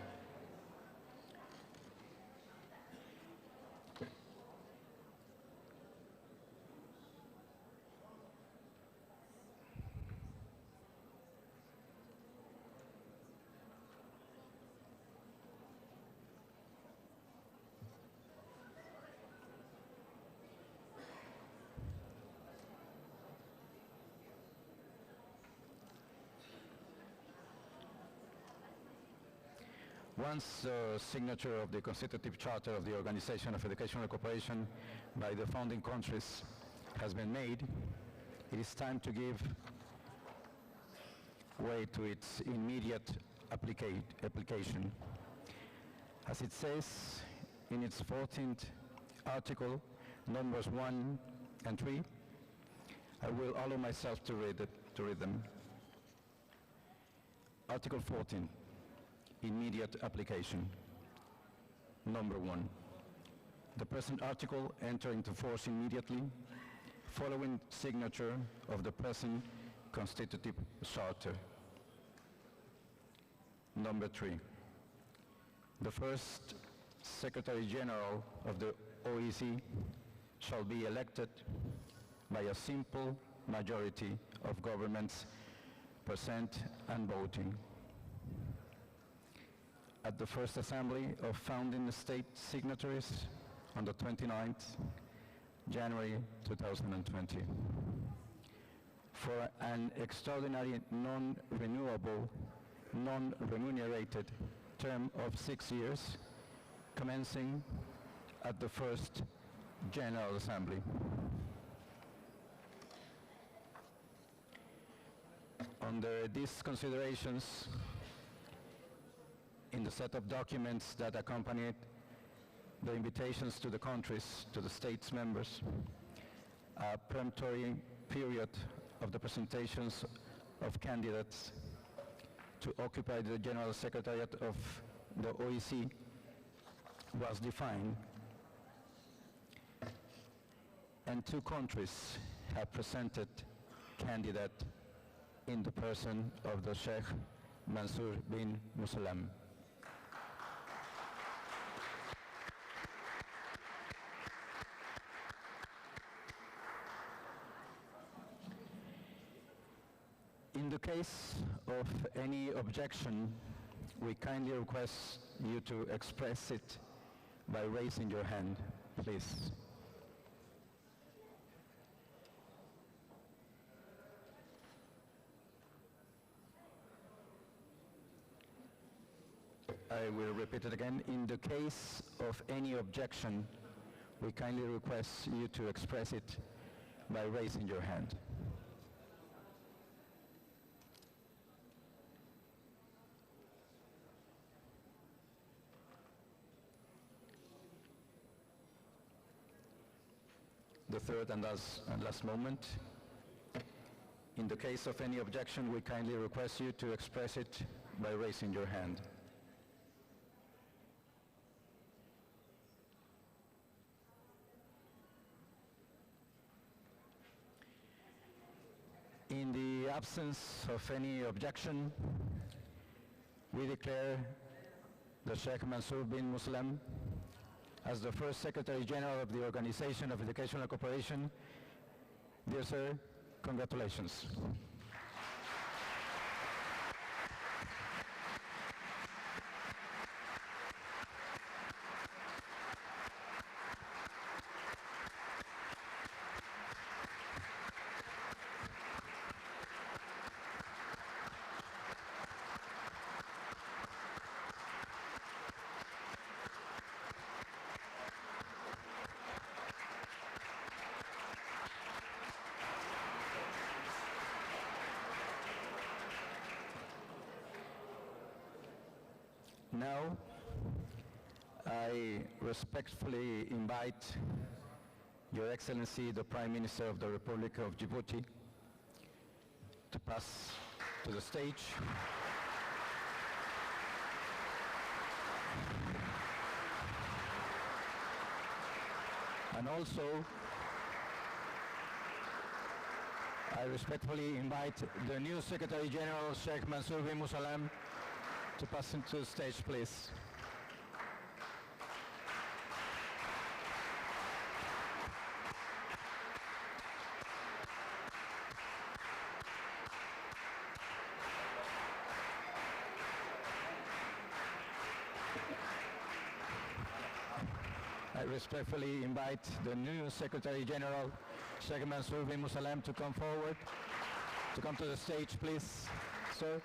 Once the signature of the Constitutive Charter of the Organization of Educational Cooperation by the founding countries has been made, it is time to give way to its immediate application. As it says in its 14th article, numbers 1 and 3, I will allow myself to read them. Article 14, immediate application. Number 1, the present article enter into force immediately following signature of the present Constitutive Charter. Number 3, the first Secretary General of the OEC shall be elected by a simple majority of governments present and voting. At the first assembly of founding state signatories on the 29th January 2020. For an extraordinary non-renewable, non-remunerated term of 6 years, commencing at the first General Assembly. Under these considerations, in the set of documents that accompanied the invitations to the countries, to the states members, a peremptory period of the presentations of candidates to occupy the General Secretariat of the OEC was defined, and 2 countries have presented candidate in the person of the Sheikh Mansour bin Musallam. In the case of any objection, we kindly request you to express it by raising your hand, please. I will repeat it again. In the case of any objection, we kindly request you to express it by raising your hand. The third and last moment. In the case of any objection, we kindly request you to express it by raising your hand. In the absence of any objection, we declare the Sheikh Mansour bin Musallam as the first Secretary General of the Organization of Educational Cooperation. Dear sir, congratulations. Now, I respectfully invite Your Excellency, the Prime Minister of the Republic of Djibouti, to pass to the stage. And also, I respectfully invite the new Secretary General, Sheikh Mansour bin Musallam, to pass into the stage, please. I respectfully invite the new Secretary General, Sheikh Mansour bin Musallam, to come forward, to come to the stage, please, sir.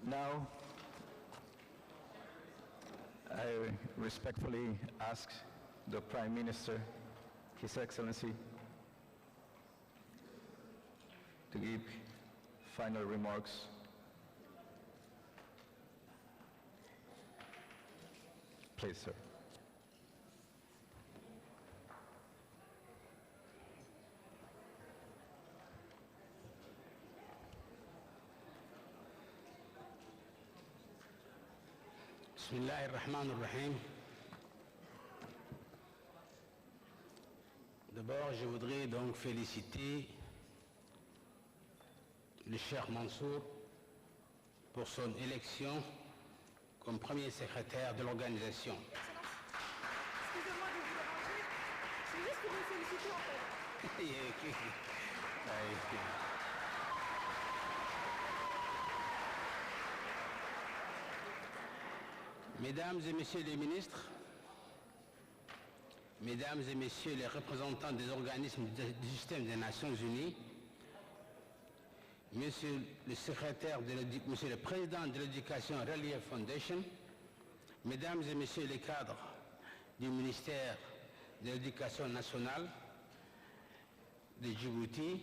Now, I respectfully ask the Prime Minister, His Excellency, to give final remarks. Please, sir. Bismillah ar-Rahman ar-Rahim. D'abord, je voudrais donc féliciter le cher Mansour pour son élection comme premier secrétaire de l'organisation. Excusez-moi de vous déranger. C'est juste pour vous féliciter en fait. Mesdames et messieurs les ministres, mesdames et messieurs les représentants des organismes du système des Nations Unies, monsieur le secrétaire monsieur le président de l'Education Relief Foundation, mesdames et messieurs les cadres du ministère de l'Éducation nationale de Djibouti,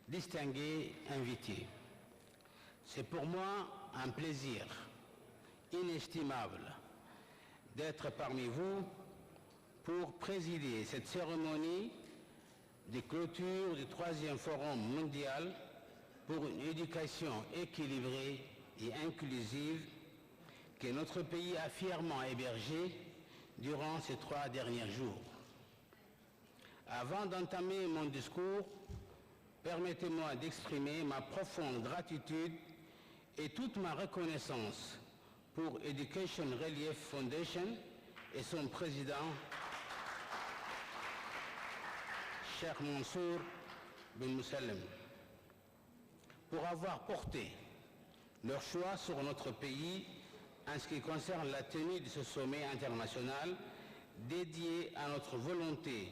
distingués invités. C'est pour moi un plaisir inestimable d'être parmi vous pour présider cette cérémonie de clôture du 3e Forum mondial pour une éducation équilibrée et inclusive que notre pays a fièrement hébergé durant ces 3 derniers jours. Avant d'entamer mon discours, permettez-moi d'exprimer ma profonde gratitude et toute ma reconnaissance pour Education Relief Foundation et son président, Cheikh Mansour bin Moussalem, pour avoir porté leur choix sur notre pays en ce qui concerne la tenue de ce sommet international dédié à notre volonté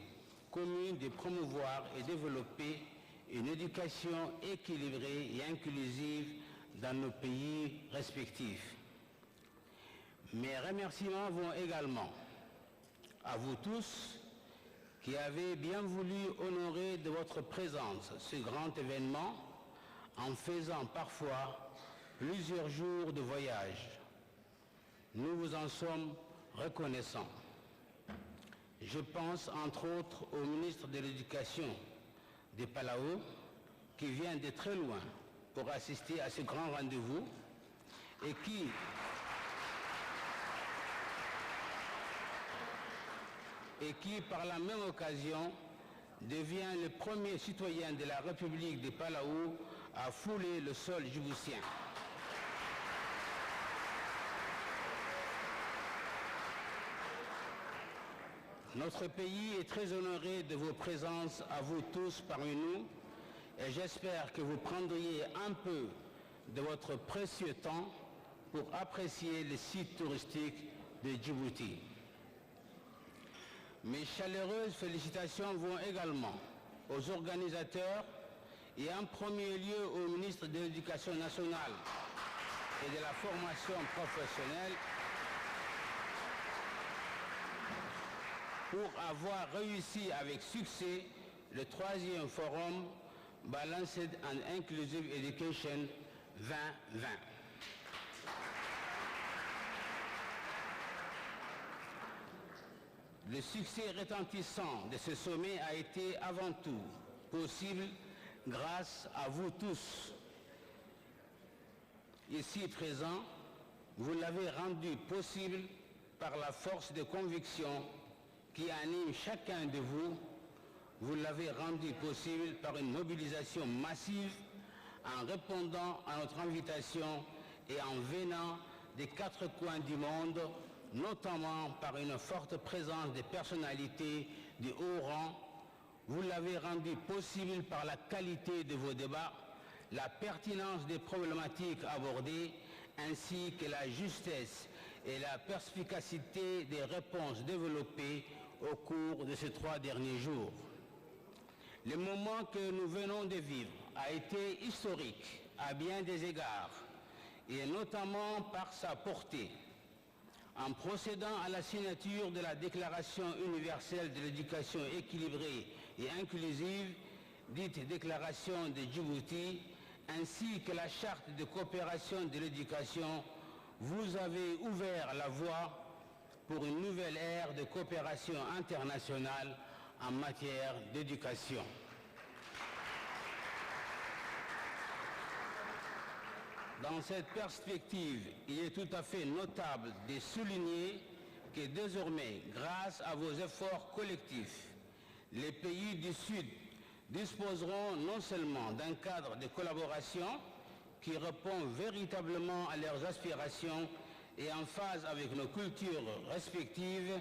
commune de promouvoir et développer une éducation équilibrée et inclusive dans nos pays respectifs. Mes remerciements vont également à vous tous qui avez bien voulu honorer de votre présence ce grand événement en faisant parfois plusieurs jours de voyage. Nous vous en sommes reconnaissants. Je pense entre autres au ministre de l'Éducation de Palau qui vient de très loin pour assister à ce grand rendez-vous et qui par la même occasion devient le premier citoyen de la République de Palau à fouler le sol djiboutien. Notre pays est très honoré de vos présences à vous tous parmi nous et j'espère que vous prendriez un peu de votre précieux temps pour apprécier les sites touristiques de Djibouti. Mes chaleureuses félicitations vont également aux organisateurs et en premier lieu au ministre de l'Éducation nationale et de la formation professionnelle pour avoir réussi avec succès le 3e Forum Balanced and Inclusive Education 2020. Le succès retentissant de ce sommet a été avant tout possible grâce à vous tous. Ici présents, vous l'avez rendu possible par la force de conviction qui anime chacun de vous. Vous l'avez rendu possible par une mobilisation massive en répondant à notre invitation et en venant des 4 coins du monde, notamment par une forte présence de personnalités de haut rang. Vous l'avez rendu possible par la qualité de vos débats, la pertinence des problématiques abordées, ainsi que la justesse et la perspicacité des réponses développées au cours de ces 3 derniers jours. Le moment que nous venons de vivre a été historique à bien des égards et notamment par sa portée. En procédant à la signature de la Déclaration universelle de l'éducation équilibrée et inclusive, dite Déclaration de Djibouti, ainsi que la Charte de coopération de l'éducation, vous avez ouvert la voie pour une nouvelle ère de coopération internationale en matière d'éducation. Dans cette perspective, il est tout à fait notable de souligner que désormais, grâce à vos efforts collectifs, les pays du Sud disposeront non seulement d'un cadre de collaboration qui répond véritablement à leurs aspirations et en phase avec nos cultures respectives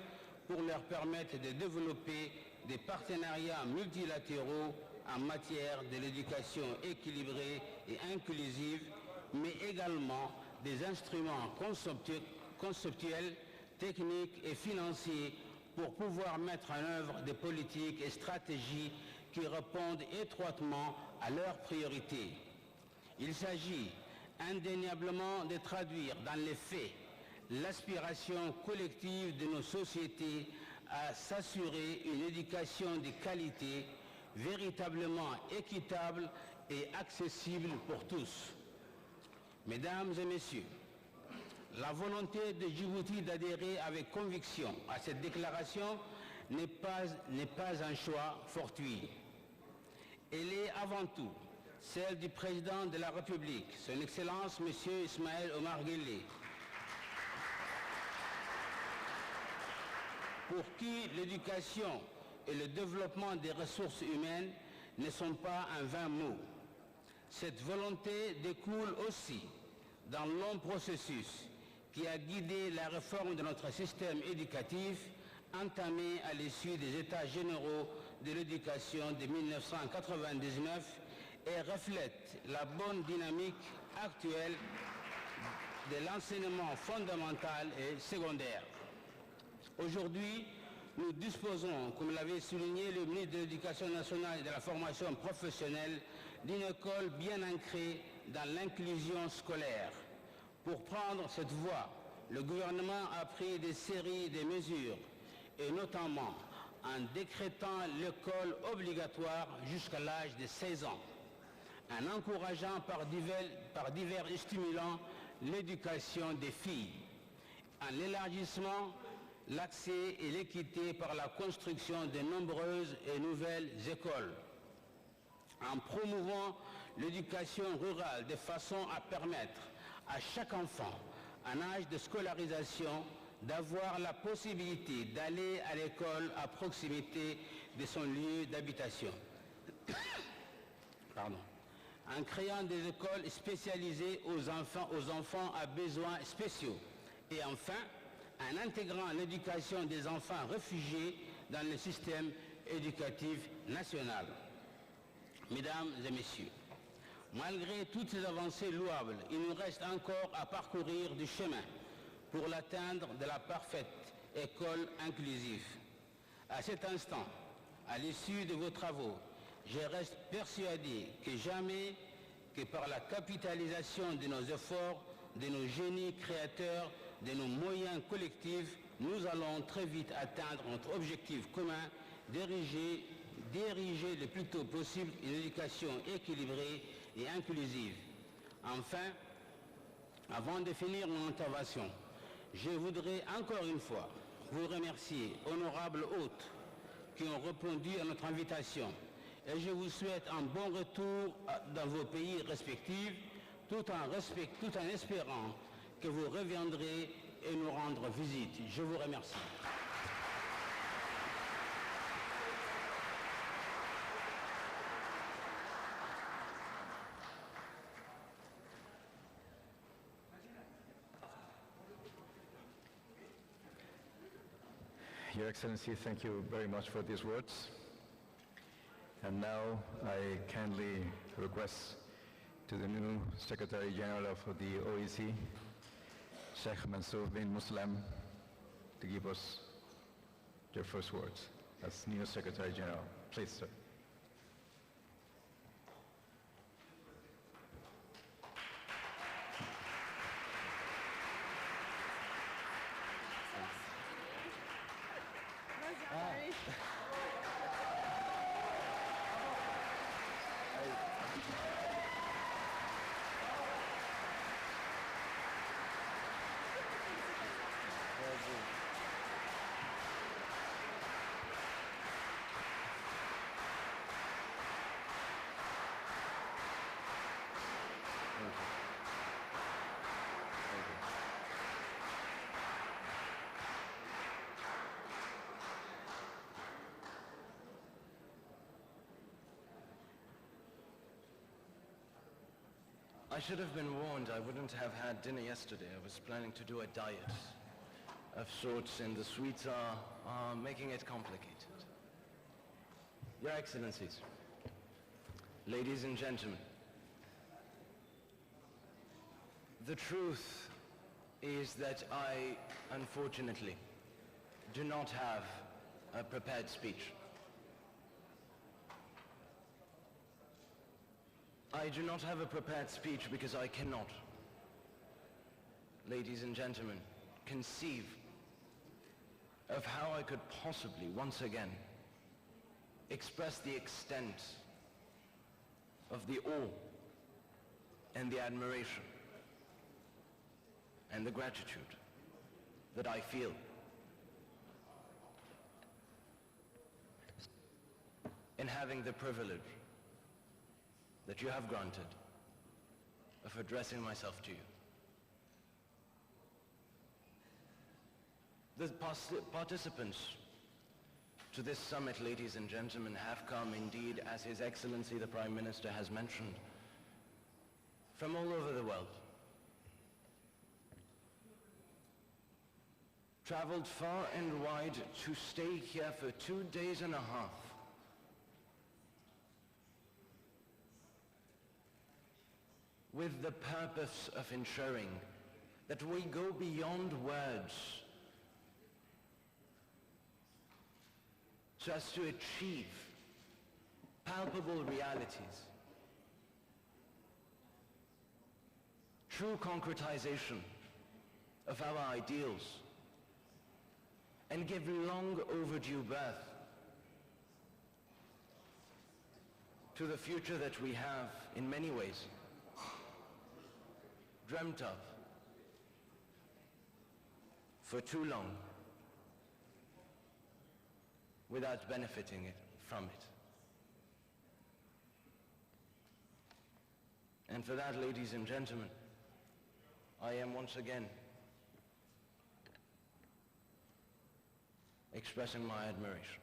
pour leur permettre de développer des partenariats multilatéraux en matière de l'éducation équilibrée et inclusive, mais également des instruments conceptuels, techniques et financiers pour pouvoir mettre en œuvre des politiques et stratégies qui répondent étroitement à leurs priorités. Il s'agit indéniablement de traduire dans les faits l'aspiration collective de nos sociétés à s'assurer une éducation de qualité véritablement équitable et accessible pour tous. Mesdames et messieurs, la volonté de Djibouti d'adhérer avec conviction à cette déclaration n'est pas un choix fortuit. Elle est avant tout celle du président de la République, son Excellence M. Ismaël Omar Guelleh, pour qui l'éducation et le développement des ressources humaines ne sont pas un vain mot. Cette volonté découle aussi d'un long processus qui a guidé la réforme de notre système éducatif entamé à l'issue des États généraux de l'éducation de 1999 et reflète la bonne dynamique actuelle de l'enseignement fondamental et secondaire. Aujourd'hui, nous disposons, comme l'avait souligné le ministre de l'Éducation nationale et de la formation professionnelle, d'une école bien ancrée dans l'inclusion scolaire. Pour prendre cette voie, le gouvernement a pris des séries de mesures, et notamment en décrétant l'école obligatoire jusqu'à l'âge de 16 ans, en encourageant par divers stimulants l'éducation des filles, en l'élargissement, l'accès et l'équité par la construction de nombreuses et nouvelles écoles, en promouvant l'éducation rurale de façon à permettre à chaque enfant en âge de scolarisation d'avoir la possibilité d'aller à l'école à proximité de son lieu d'habitation. En créant des écoles spécialisées aux enfants à besoins spéciaux. Et enfin, en intégrant l'éducation des enfants réfugiés dans le système éducatif national. Mesdames et messieurs, malgré toutes ces avancées louables, il nous reste encore à parcourir du chemin pour l'atteindre de la parfaite école inclusive. À cet instant, à l'issue de vos travaux, je reste persuadé que jamais que par la capitalisation de nos efforts, de nos génies créateurs, de nos moyens collectifs, nous allons très vite atteindre notre objectif commun d'ériger le plus tôt possible une éducation équilibrée et inclusive. Enfin, avant de finir mon intervention, je voudrais encore une fois vous remercier, honorables hôtes, qui ont répondu à notre invitation. Et je vous souhaite un bon retour dans vos pays respectifs, tout en espérant que vous reviendrez et nous rendre visite. Je vous remercie. Your Excellency, thank you very much for these words. And now I kindly request to the new Secretary General of the OEC, Sheikh Mansour bin Muslim, to give us your first words as new Secretary General. Please, sir. I should have been warned. I wouldn't have had dinner yesterday. I was planning to do a diet of sorts, and the sweets are making it complicated. Your Excellencies, ladies and gentlemen, the truth is that I, unfortunately, do not have a prepared speech. I do not have a prepared speech because I cannot, ladies and gentlemen, conceive of how I could possibly, once again, express the extent of the awe and the admiration and the gratitude that I feel in having the privilege that you have granted of addressing myself to you. The participants to this summit, ladies and gentlemen, have come indeed, as His Excellency the Prime Minister has mentioned, from all over the world. Traveled far and wide to stay here for 2 days and a half. With the purpose of ensuring that we go beyond words so as to achieve palpable realities, true concretization of our ideals, and give long overdue birth to the future that we have, in many ways, dreamt of for too long without benefiting from it. And for that, ladies and gentlemen, I am once again expressing my admiration.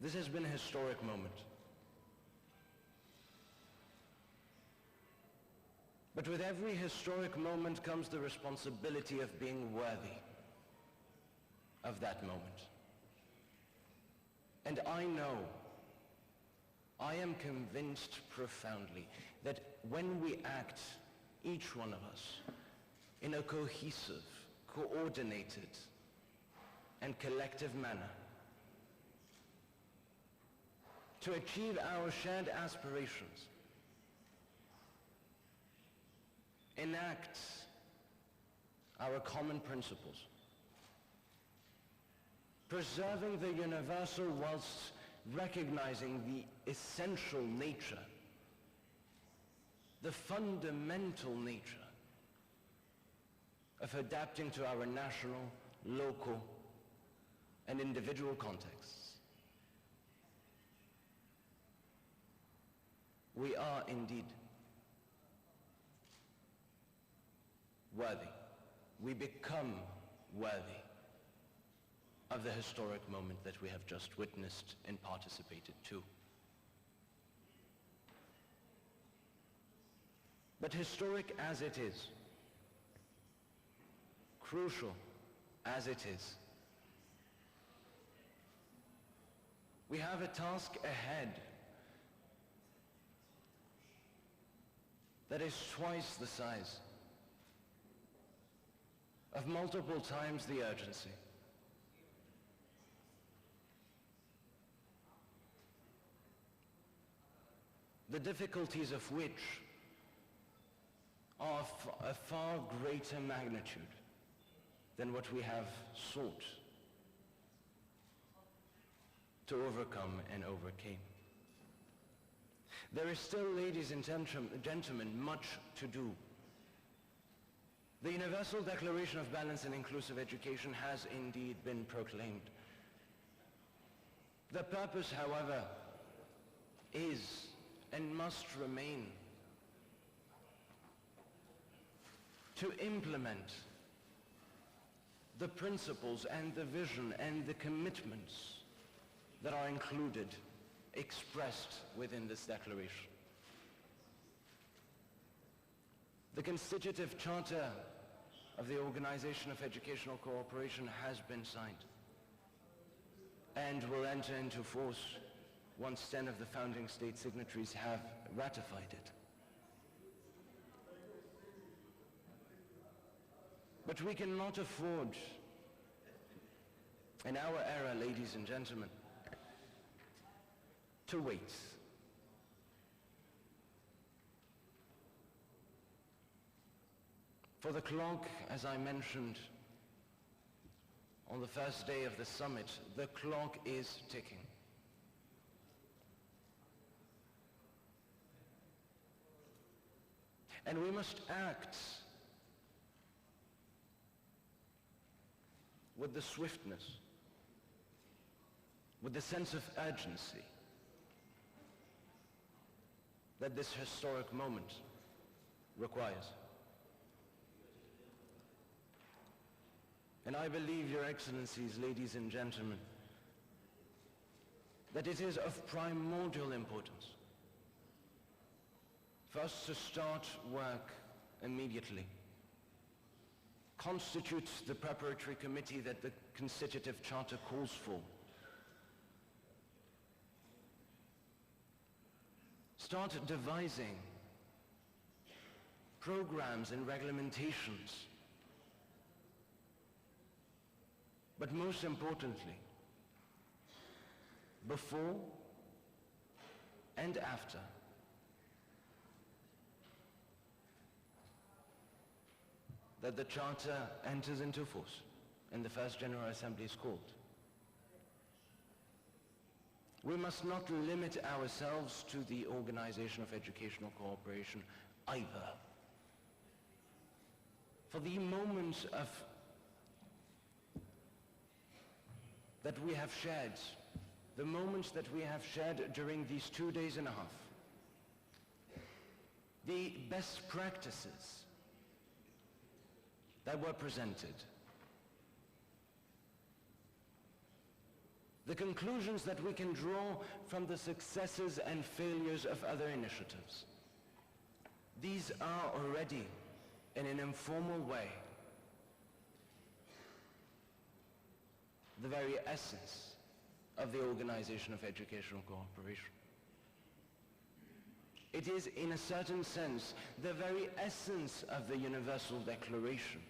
This has been a historic moment. But with every historic moment comes the responsibility of being worthy of that moment. And I know, I am convinced profoundly that when we act, each one of us, in a cohesive, coordinated, and collective manner, to achieve our shared aspirations, enact our common principles, preserving the universal whilst recognizing the essential nature, the fundamental nature of adapting to our national, local, and individual contexts. We are indeed worthy. We become worthy of the historic moment that we have just witnessed and participated to. But historic as it is, crucial as it is, we have a task ahead that is twice the size, of multiple times the urgency. The difficulties of which are a far greater magnitude than what we have sought to overcome and overcame. There is still, ladies and gentlemen, much to do. The Universal Declaration of Balanced and Inclusive Education has indeed been proclaimed. The purpose, however, is and must remain to implement the principles and the vision and the commitments that are included expressed within this declaration. The Constitutive Charter of the Organization of Educational Cooperation has been signed and will enter into force once 10 of the founding state signatories have ratified it. But we cannot afford, in our era, ladies and gentlemen, to wait. For the clock, as I mentioned on the first day of the summit, the clock is ticking. And we must act with the swiftness, with the sense of urgency that this historic moment requires. And I believe, Your Excellencies, ladies and gentlemen, that it is of primordial importance for us to start work immediately, constitute the preparatory committee that the Constitutive Charter calls for, start devising programs and regulations, but most importantly, before and after that the Charter enters into force and the First General Assembly is called. We must not limit ourselves to the Organization of Educational Cooperation either. For the moments that we have shared, the moments that we have shared during these 2 days and a half, the best practices that were presented, the conclusions that we can draw from the successes and failures of other initiatives, these are already, in an informal way, the very essence of the Organization of Educational Cooperation. It is, in a certain sense, the very essence of the Universal Declaration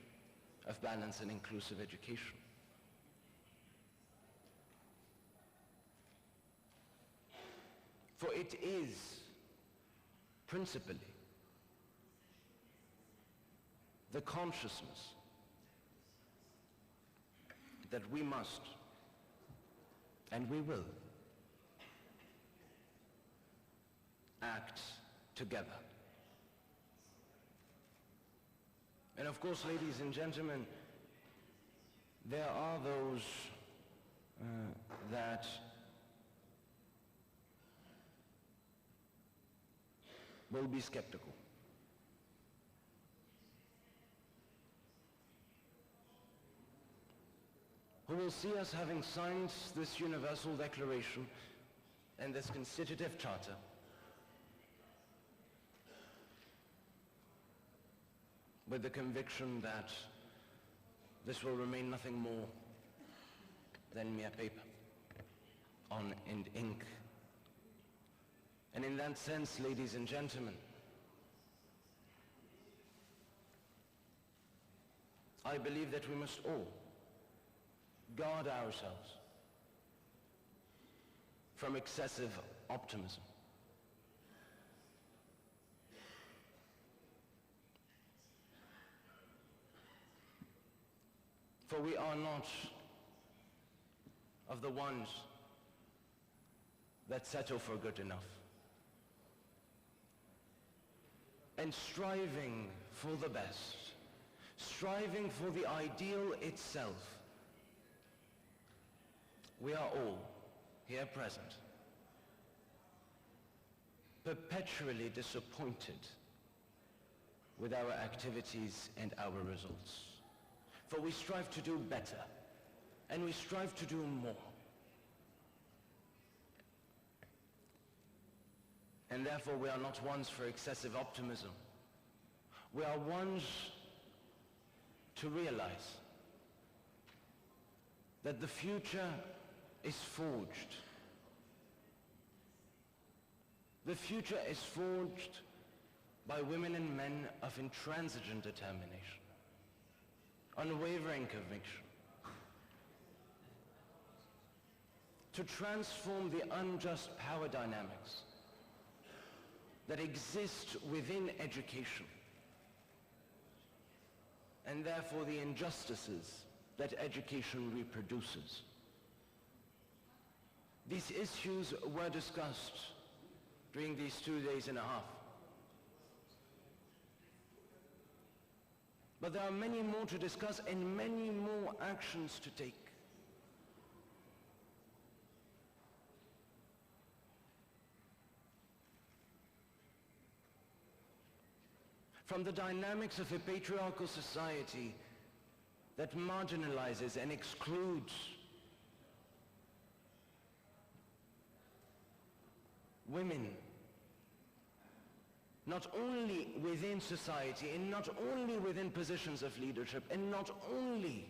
of Balanced and Inclusive Education. For it is, principally, the consciousness that we must, and we will, act together. And of course, ladies and gentlemen, there are those that will be skeptical. Who will see us having signed this Universal Declaration and this Constitutive Charter with the conviction that this will remain nothing more than mere paper and ink. And in that sense, ladies and gentlemen, I believe that we must all guard ourselves from excessive optimism. For we are not of the ones that settle for good enough. And striving for the best, striving for the ideal itself, we are all here present, perpetually disappointed with our activities and our results. For we strive to do better, and we strive to do more. and therefore we are not ones for excessive optimism. We are ones to realize that the future is forged. The future is forged by women and men of intransigent determination, unwavering conviction, to transform the unjust power dynamics that exist within education, and therefore the injustices that education reproduces. These issues were discussed during these 2 days and a half. But there are many more to discuss and many more actions to take. From the dynamics of a patriarchal society that marginalizes and excludes women, not only within society and not only within positions of leadership and not only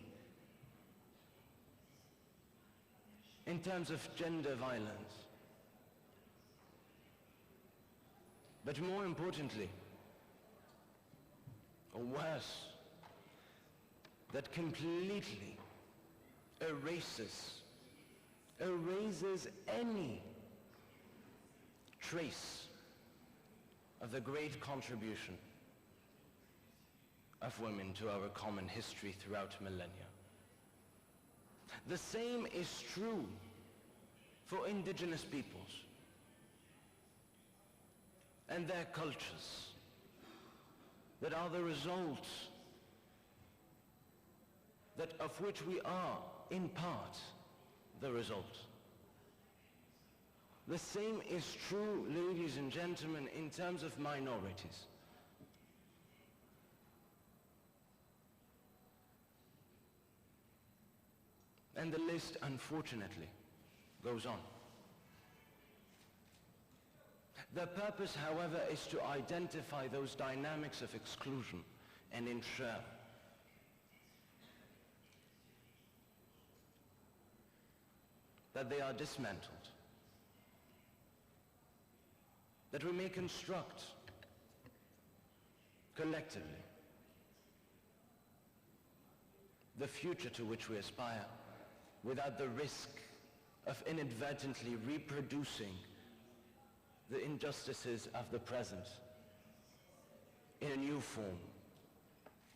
in terms of gender violence, but more importantly, or worse, that completely erases any trace of the great contribution of women to our common history throughout millennia. The same is true for indigenous peoples and their cultures that are the result of which we are, in part, the result. The same is true, ladies and gentlemen, in terms of minorities. And the list, unfortunately, goes on. The purpose, however, is to identify those dynamics of exclusion and ensure that they are dismantled, that we may construct collectively the future to which we aspire without the risk of inadvertently reproducing the injustices of the present in a new form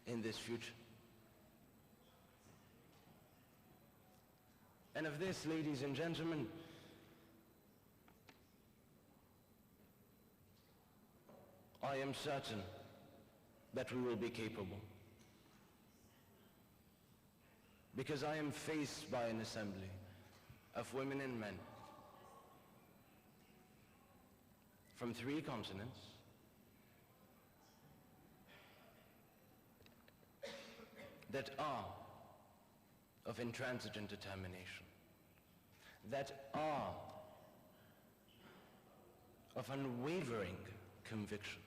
in this future. And of this, ladies and gentlemen, I am certain that we will be capable. Because I am faced by an assembly of women and men from 3 continents, that are of intransigent determination, that are of unwavering conviction.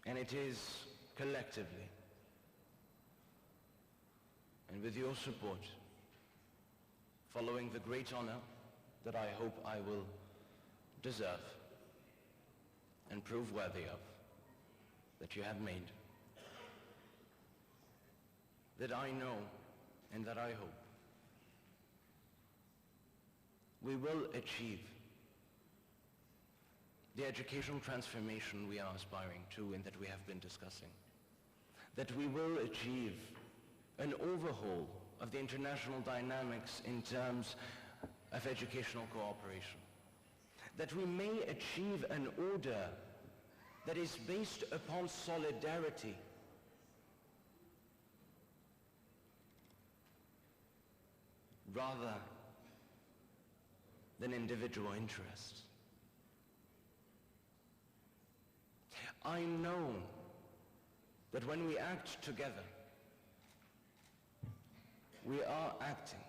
And it is collectively, and with your support, following the great honor that I hope I will deserve and prove worthy of, that you have made, that I know and that I hope we will achieve the educational transformation we are aspiring to and that we have been discussing, that we will achieve an overhaul of the international dynamics in terms of educational cooperation, that we may achieve an order that is based upon solidarity rather than individual interests. I know that when we act together, we are acting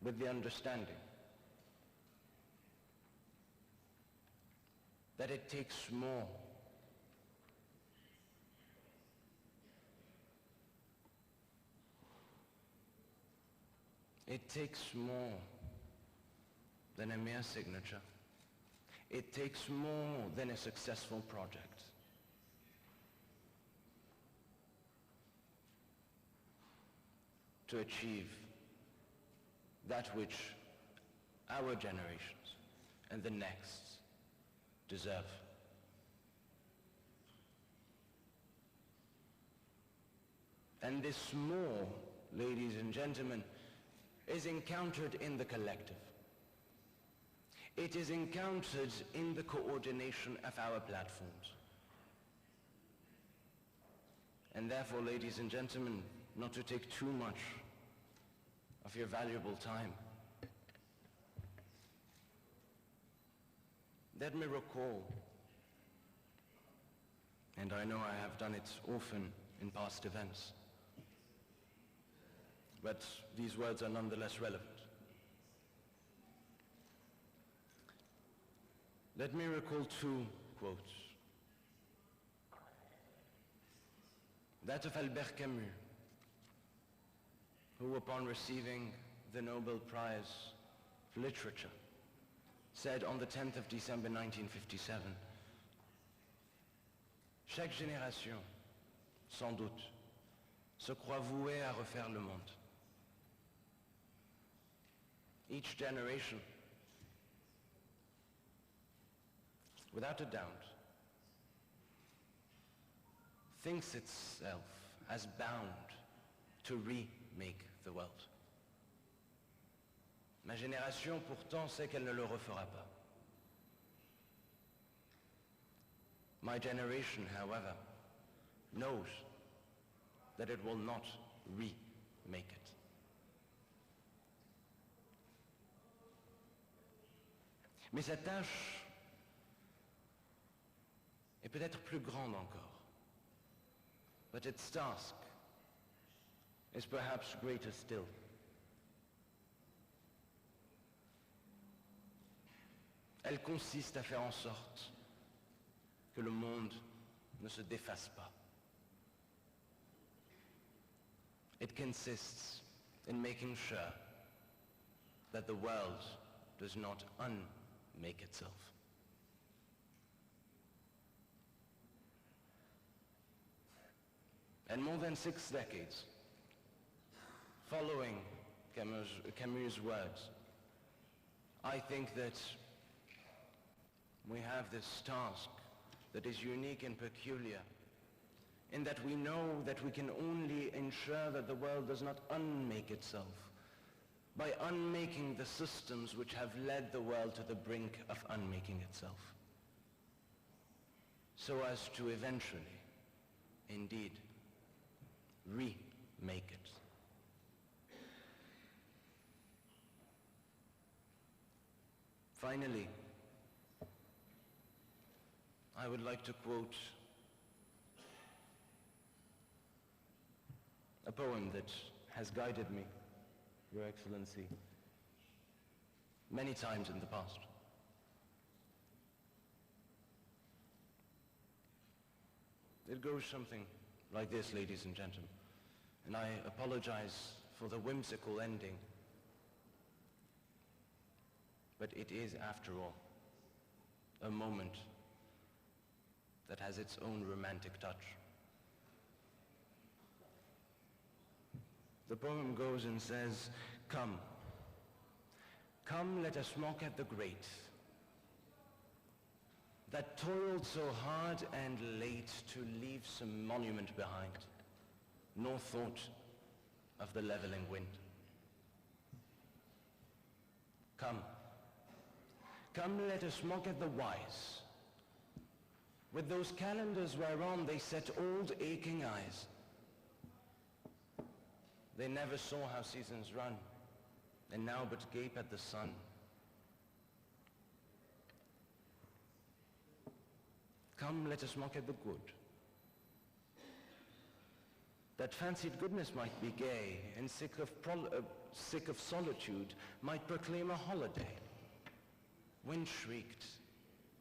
with the understanding that it takes more than a mere signature. It takes more than a successful project. To achieve that which our generations and the next deserve. And this more, ladies and gentlemen, is encountered in the collective. It is encountered in the coordination of our platforms. And therefore, ladies and gentlemen, not to take too much of your valuable time, let me recall, and I know I have done it often in past events, but these words are nonetheless relevant. Let me recall two quotes. That of Albert Camus, who upon receiving the Nobel Prize for Literature said on the 10th of December 1957, chaque génération, sans doute, se croit vouée à refaire le monde. Each generation, without a doubt, thinks itself as bound to remake the world. Ma génération pourtant sait qu'elle ne le refera pas. My generation, however, knows that it will not remake it. Mais sa tâche est peut-être plus grande encore. But its task is perhaps greater still. Elle consiste à faire en sorte que le monde ne se défasse pas. It consists in making sure that the world does not unmake itself. And more than 6 decades following Camus' words, I think that we have this task that is unique and peculiar, in that we know that we can only ensure that the world does not unmake itself by unmaking the systems which have led the world to the brink of unmaking itself, so as to eventually, indeed, remake it. Finally, I would like to quote a poem that has guided me, Your Excellency, many times in the past. It goes something like this, ladies and gentlemen, and I apologize for the whimsical ending, but it is, after all, a moment that has its own romantic touch. The poem goes and says, "Come, come, let us mock at the great, that toiled so hard and late to leave some monument behind, nor thought of the leveling wind. Come, come, let us mock at the wise, with those calendars whereon they set old aching eyes. They never saw how seasons run, and now but gape at the sun. Come, let us mock at the good, that fancied goodness might be gay, and sick of solitude might proclaim a holiday. Wind shrieked,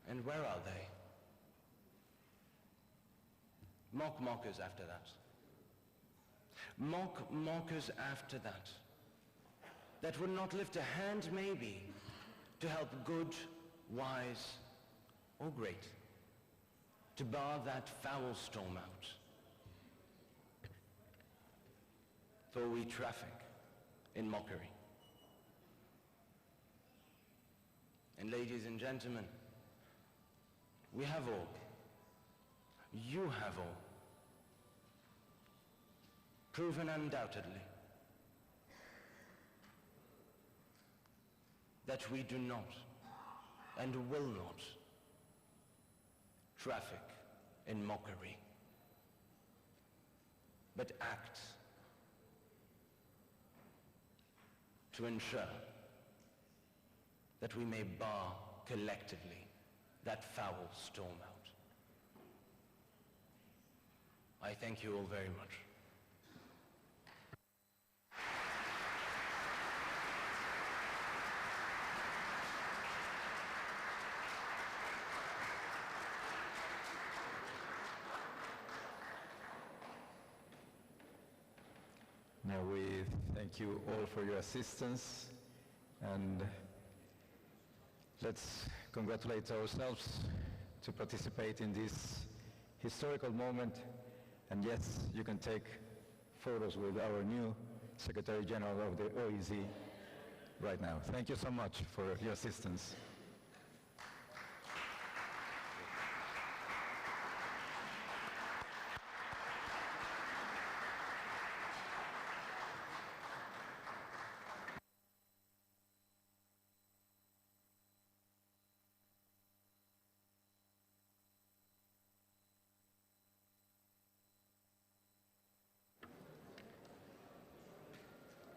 and where are they? Mockers after that. Mockers after that. That would not lift a hand maybe to help good, wise, or great, to bar that foul storm out. For we traffic in mockery. And ladies and gentlemen, we have all, you have all, proven undoubtedly that we do not and will not traffic in mockery, but act to ensure that we may bar collectively that foul storm out. I thank you all very much. Now we thank you all for your assistance, and let's congratulate ourselves to participate in this historical moment. And yes, you can take photos with our new Secretary General of the OEZ right now. Thank you so much for your assistance.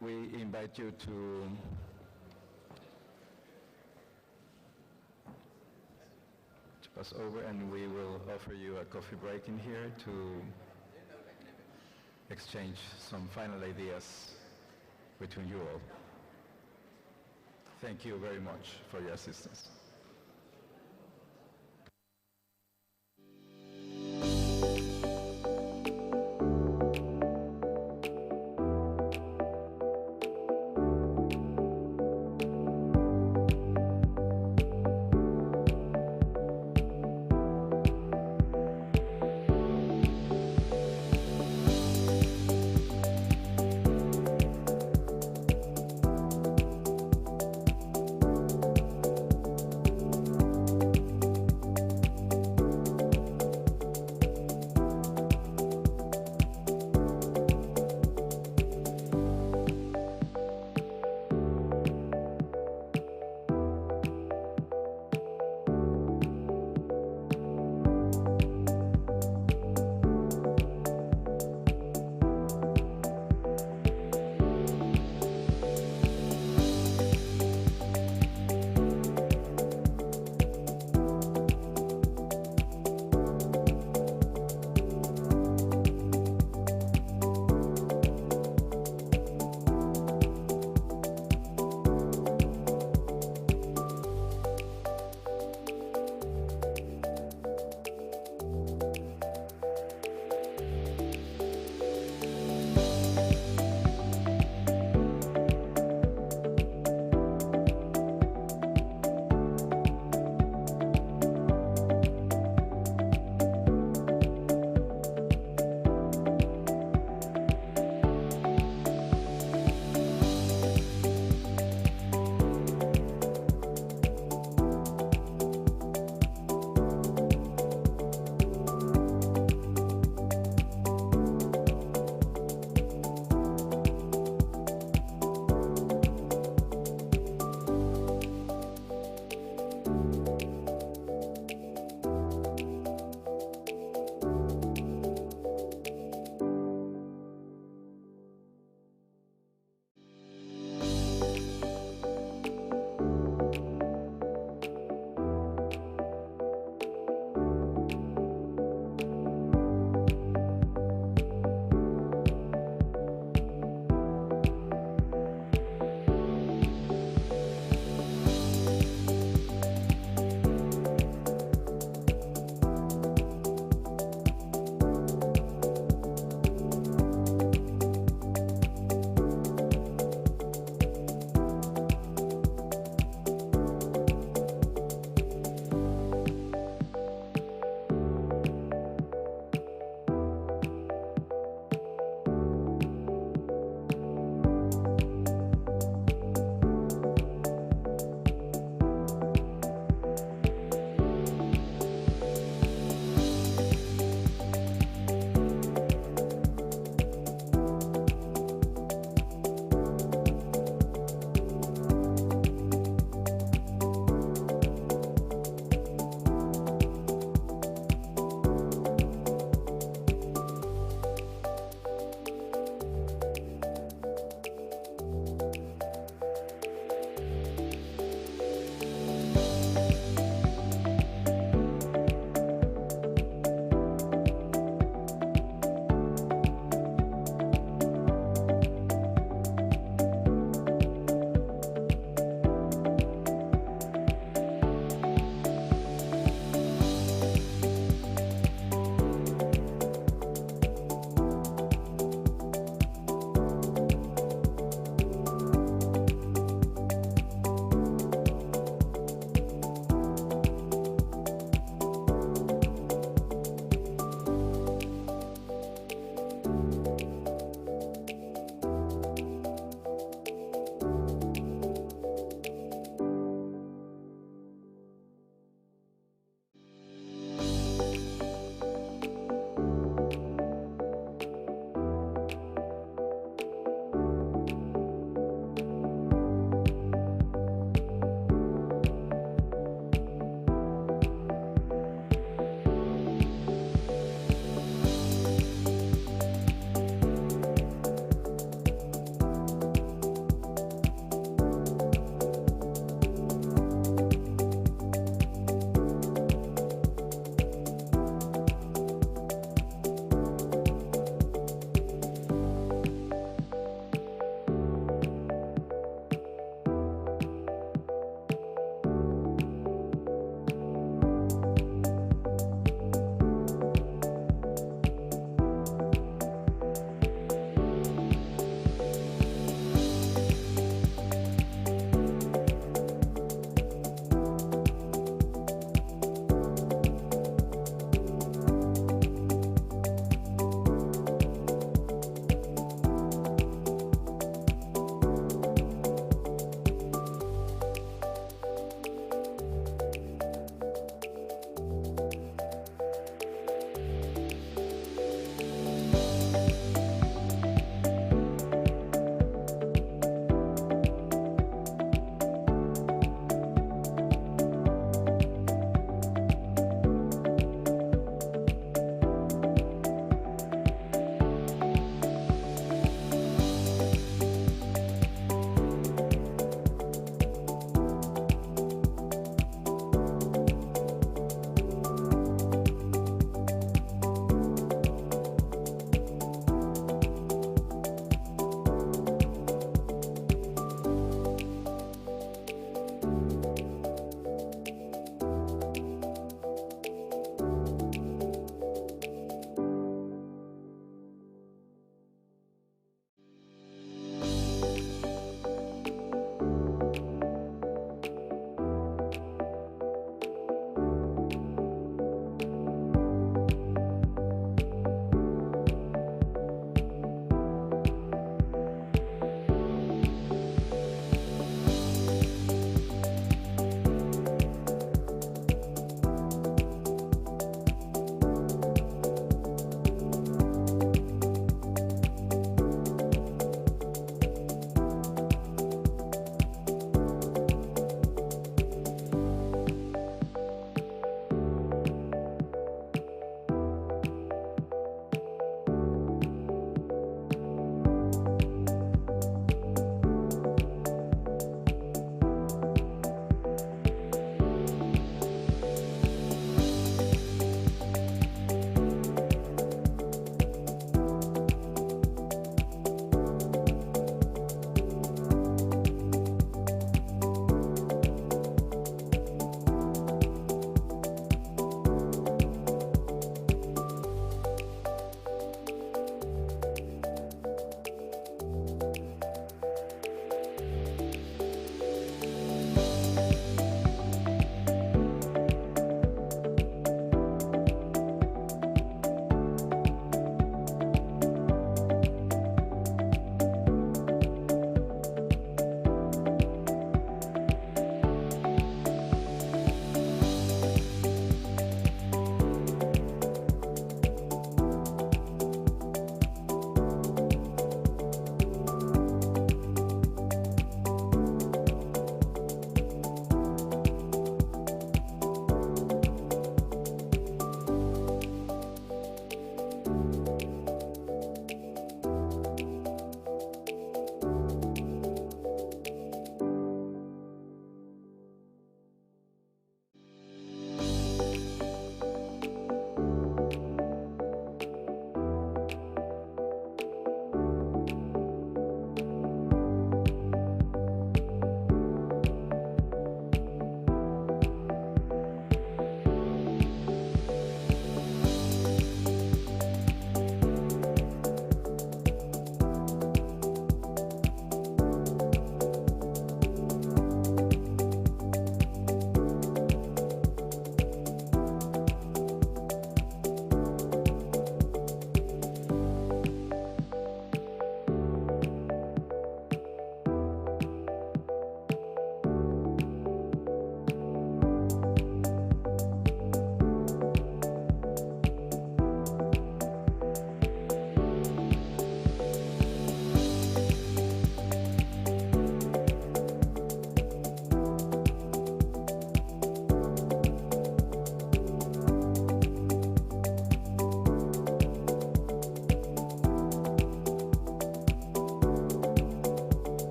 We invite you to pass over, and we will offer you a coffee break in here to exchange some final ideas between you all. Thank you very much for your assistance.